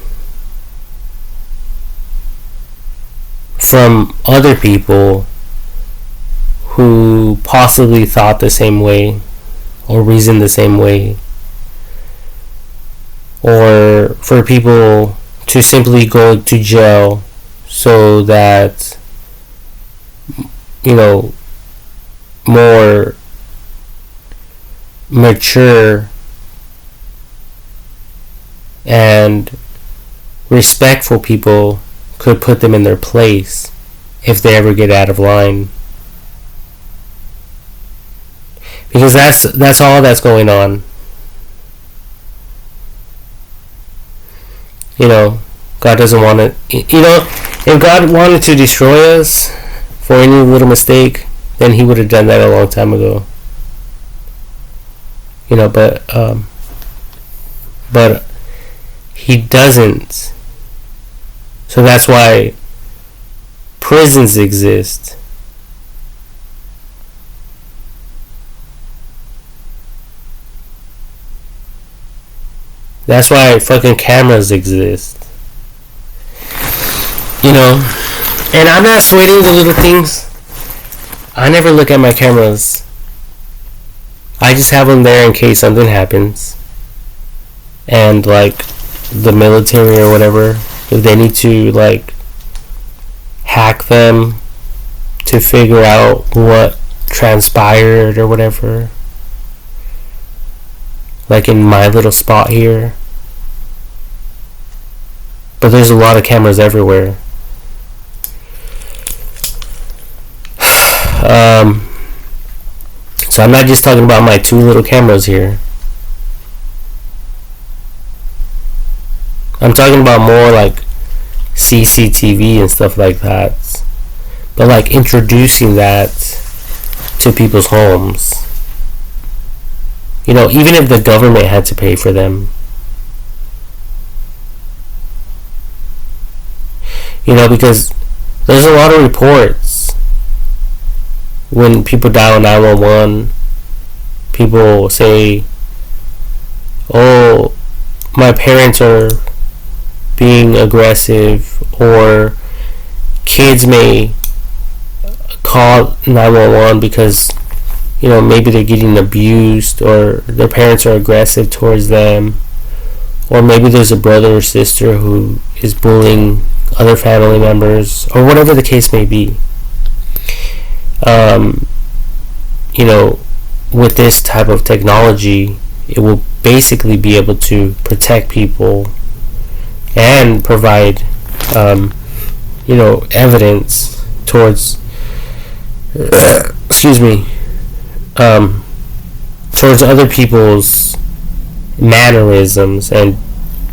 from other people who possibly thought the same way or reasoned the same way, or for people to simply go to jail so that more mature and respectful people could put them in their place if they ever get out of line. Because that's all that's going on. God doesn't want it. If God wanted to destroy us for any little mistake, then he would have done that a long time ago. but he doesn't. So that's why prisons exist. That's why fucking cameras exist. And I'm not sweating the little things. I never look at my cameras. I just have them there in case something happens. And like the military or whatever, if they need to like hack them to figure out what transpired or whatever. Like in my little spot here. But there's a lot of cameras everywhere. So I'm not just talking about my 2 little cameras here. I'm talking about more like CCTV and stuff like that. But like introducing that to people's homes. Even if the government had to pay for them. Because there's a lot of reports when people dial 911. People say, oh, my parents are being aggressive, or kids may call 911 because maybe they're getting abused, or their parents are aggressive towards them, or maybe there's a brother or sister who is bullying other family members, or whatever the case may be. With this type of technology, it will basically be able to protect people and provide evidence towards towards other people's mannerisms and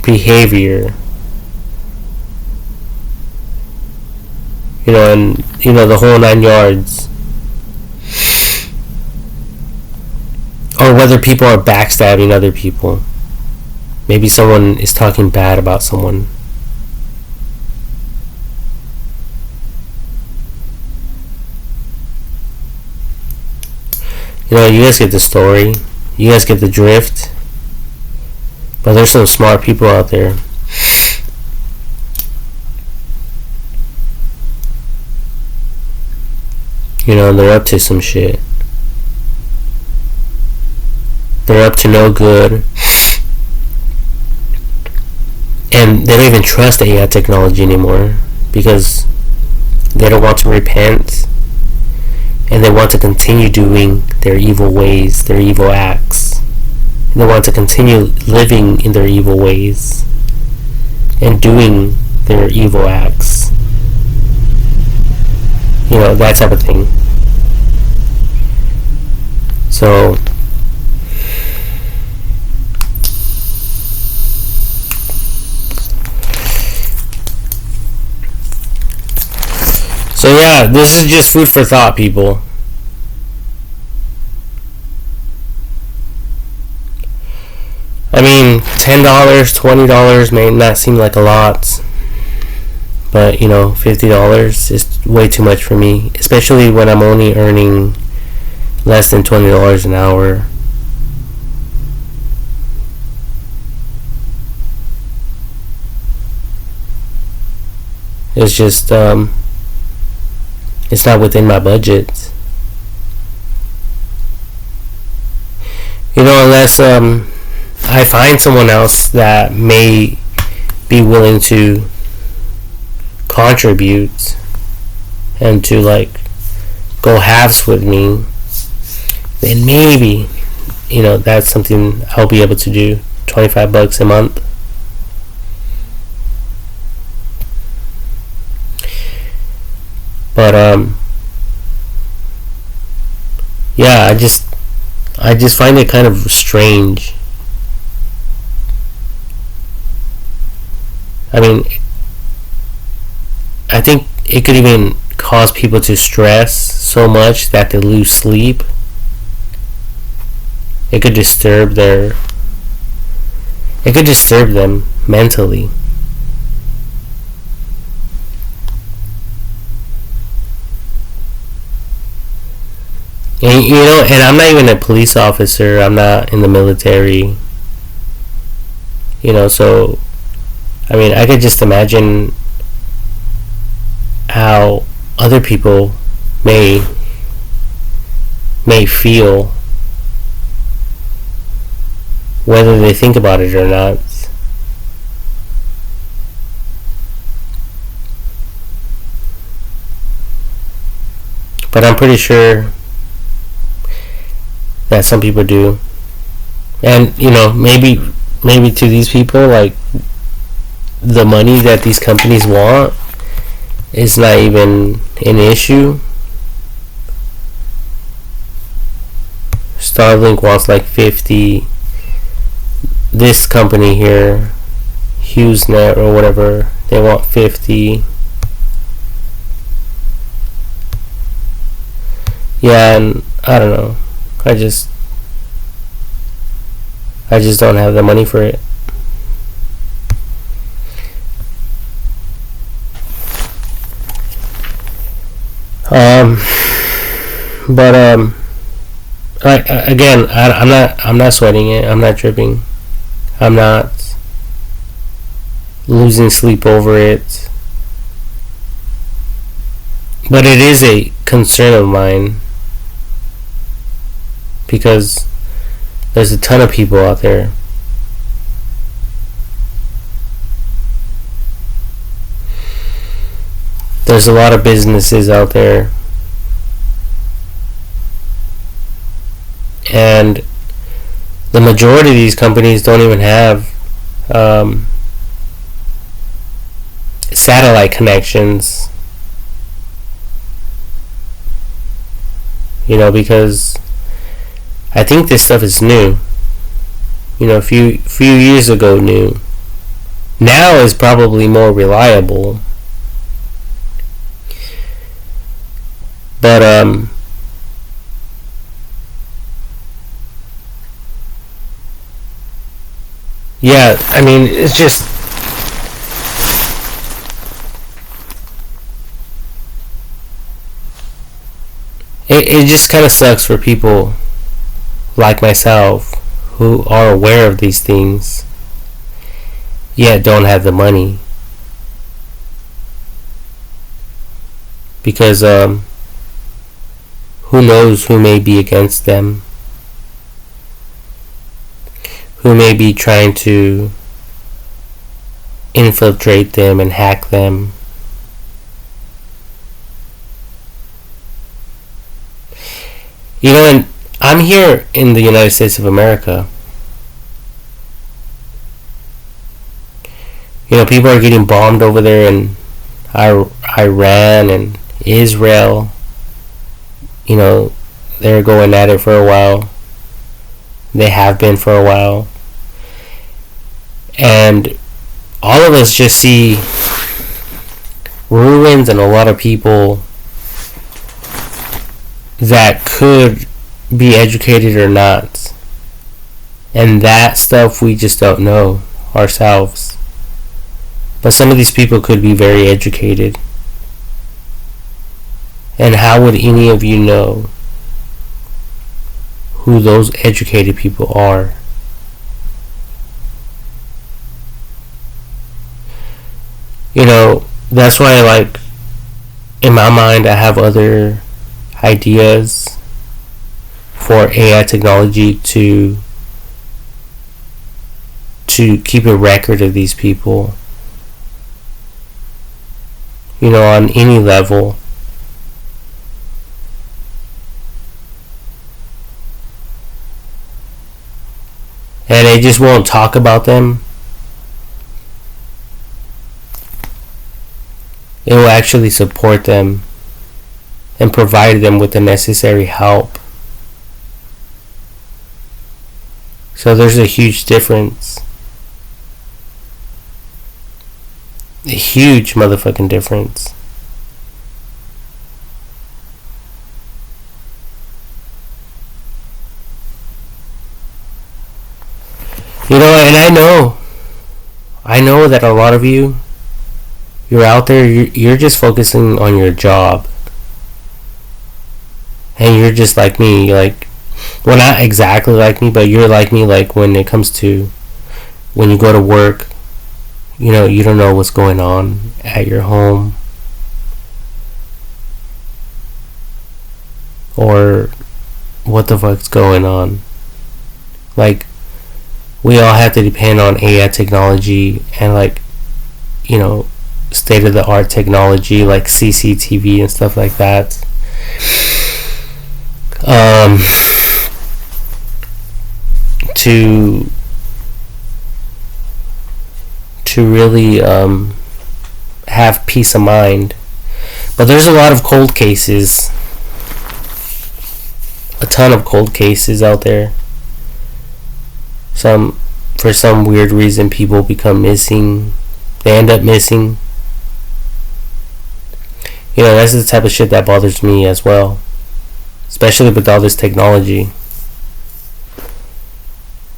behavior. And the whole 9 yards. Or whether people are backstabbing other people. Maybe someone is talking bad about someone. You guys get the story. You guys get the drift. But there's some smart people out there. And they're up to some shit. They're up to no good. And they don't even trust AI technology anymore because they don't want to repent, and they want to continue doing their evil ways, their evil acts. And they want to continue living in their evil ways and doing their evil acts. That type of thing. So yeah, this is just food for thought, people. I mean, $10, $20 may not seem like a lot, but $50 is way too much for me, especially when I'm only earning less than $20 an hour. It's just it's not within my budget. Unless I find someone else that may be willing to contribute and to go halves with me, then maybe that's something I'll be able to do. $25 a month. But yeah, I just find it kind of strange. I mean, I think it could even cause people to stress so much that they lose sleep. It could disturb their. It could disturb them mentally. And and I'm not even a police officer. I'm not in the military. So I mean, I could just imagine how other people may feel, whether they think about it or not. But I'm pretty sure that some people do. And maybe to these people, like, the money that these companies want is not even an issue. Starlink wants like 50. This company here, HughesNet or whatever, they want 50. Yeah, and I don't know. I just don't have the money for it. But again, I'm not sweating it. I'm not tripping. I'm not losing sleep over it. But it is a concern of mine, because there's a ton of people out there there's a lot of businesses out there, and the majority of these companies don't even have satellite connections, because I think this stuff is new. A few years ago new. Now is probably more reliable. But yeah, I mean, it's just it just kind of sucks for people like myself who are aware of these things yet don't have the money, because who knows who may be against them, who may be trying to infiltrate them and hack them. And I'm here in the United States of America. People are getting bombed over there in Iran and Israel. They're going at it for a while. They have been for a while. And all of us just see ruins and a lot of people that could be educated or not. And that stuff we just don't know ourselves. But some of these people could be very educated. And how would any of you know who those educated people are? That's why, in my mind, I have other ideas for AI technology to keep a record of these people, on any level. And they just won't talk about them. It will actually support them and provide them with the necessary help. So there's a huge difference. A huge motherfucking difference. And I know that a lot of you're out there, you're just focusing on your job. And you're just like me, like, well, not exactly like me, but you're like me, like, when it comes to when you go to work, you don't know what's going on at your home. Or what the fuck's going on. Like, we all have to depend on AI technology and, like, state of the art technology like CCTV and stuff like that. To really have peace of mind. But there's a lot of cold cases, a ton of cold cases out there. For some weird reason, people become missing. They end up missing. That's the type of shit that bothers me as well, especially with all this technology.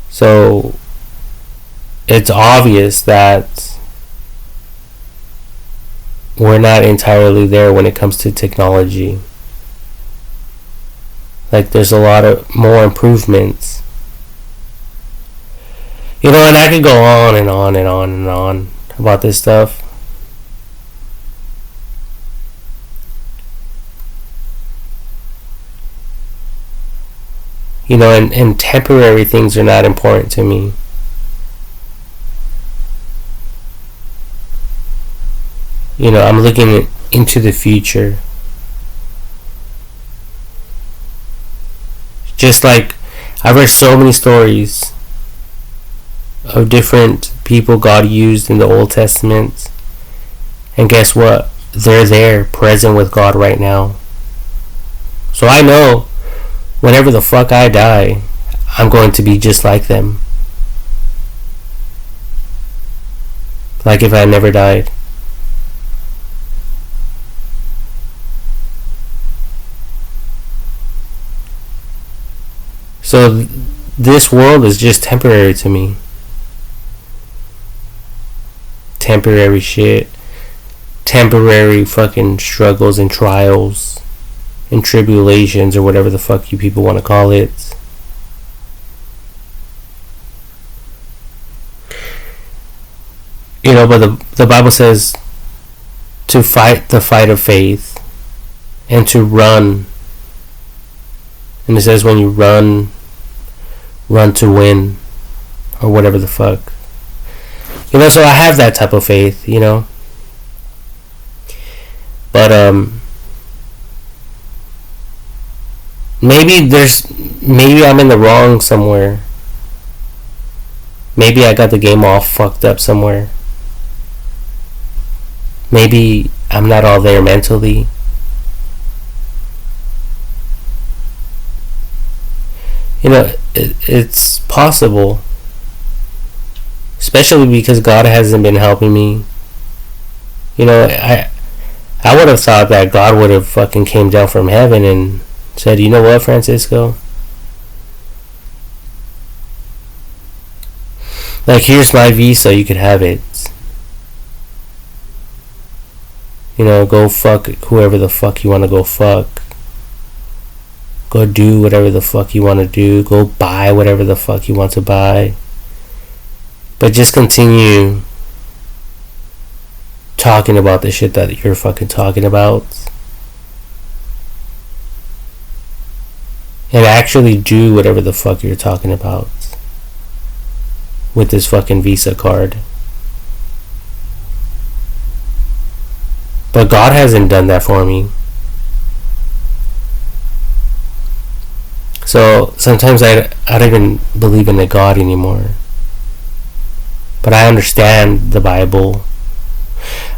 So it's obvious that we're not entirely there when it comes to technology. Like, there's a lot of more improvements. And I could go on and on and on and on about this stuff. And temporary things are not important to me. I'm looking into the future. Just like, I've read so many stories of different people God used in the Old Testament. And guess what? They're there, present with God right now. So I know, whenever the fuck I die, I'm going to be just like them. Like if I never died. So this world is just temporary to me. Temporary shit. Temporary fucking struggles and trials and tribulations, or whatever the fuck you people want to call it. But the Bible says to fight the fight of faith and to run. And it says when you run to win, or whatever the fuck. So I have that type of faith, But maybe I'm in the wrong somewhere. Maybe I got the game all fucked up somewhere. Maybe I'm not all there mentally. It's possible. Especially because God hasn't been helping me. I would have thought that God would have fucking came down from heaven and said, you know what, Francisco? Like, here's my visa, you could have it. Go fuck whoever the fuck you want to go fuck. Go do whatever the fuck you want to do. Go buy whatever the fuck you want to buy. But just continue talking about the shit that you're fucking talking about. And actually do whatever the fuck you're talking about with this fucking Visa card. But God hasn't done that for me. So sometimes I don't even believe in a God anymore. But I understand the Bible.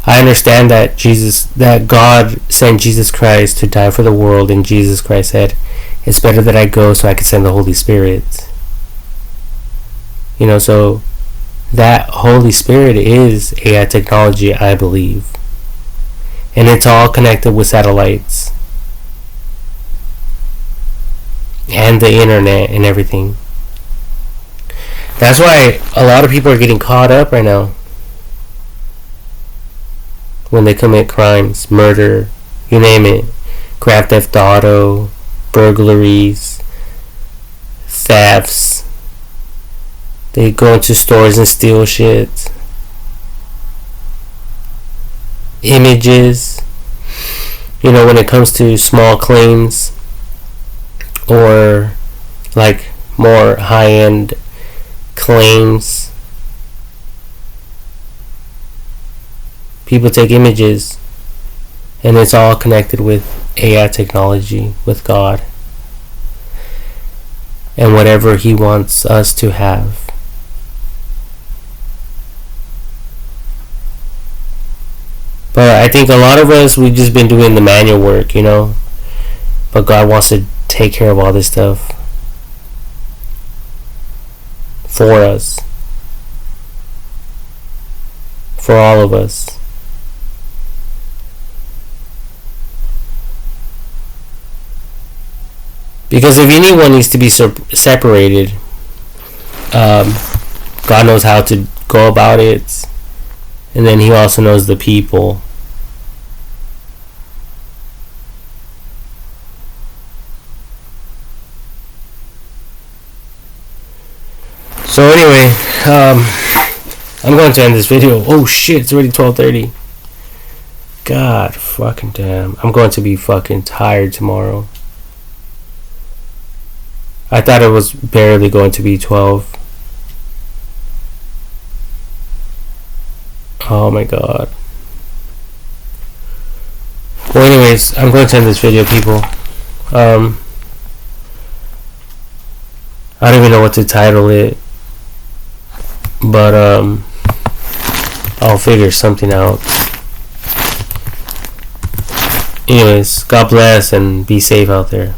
I understand that God sent Jesus Christ to die for the world, and Jesus Christ said, it's better that I go so I can send the Holy Spirit. So that Holy Spirit is AI technology, I believe. And it's all connected with satellites. And the internet and everything. That's why a lot of people are getting caught up right now when they commit crimes, murder, you name it, Grand Theft Auto, burglaries, thefts. They go into stores and steal shit. Images. You know, when it comes to small claims or like more high-end claims, people take images, and it's all connected with AI technology, with God, and whatever He wants us to have. But I think a lot of us, we've just been doing the manual work, you know. But God wants to take care of all this stuff for us. For all of us. Because if anyone needs to be separated, God knows how to go about it. And then He also knows the people. So anyway, I'm going to end this video. Oh shit, it's already 12:30. God fucking damn. I'm going to be fucking tired tomorrow. I thought it was barely going to be 12. Oh my god. Well, anyways, I'm going to end this video, people. I don't even know what to title it, but I'll figure something out. Anyways, God bless and be safe out there.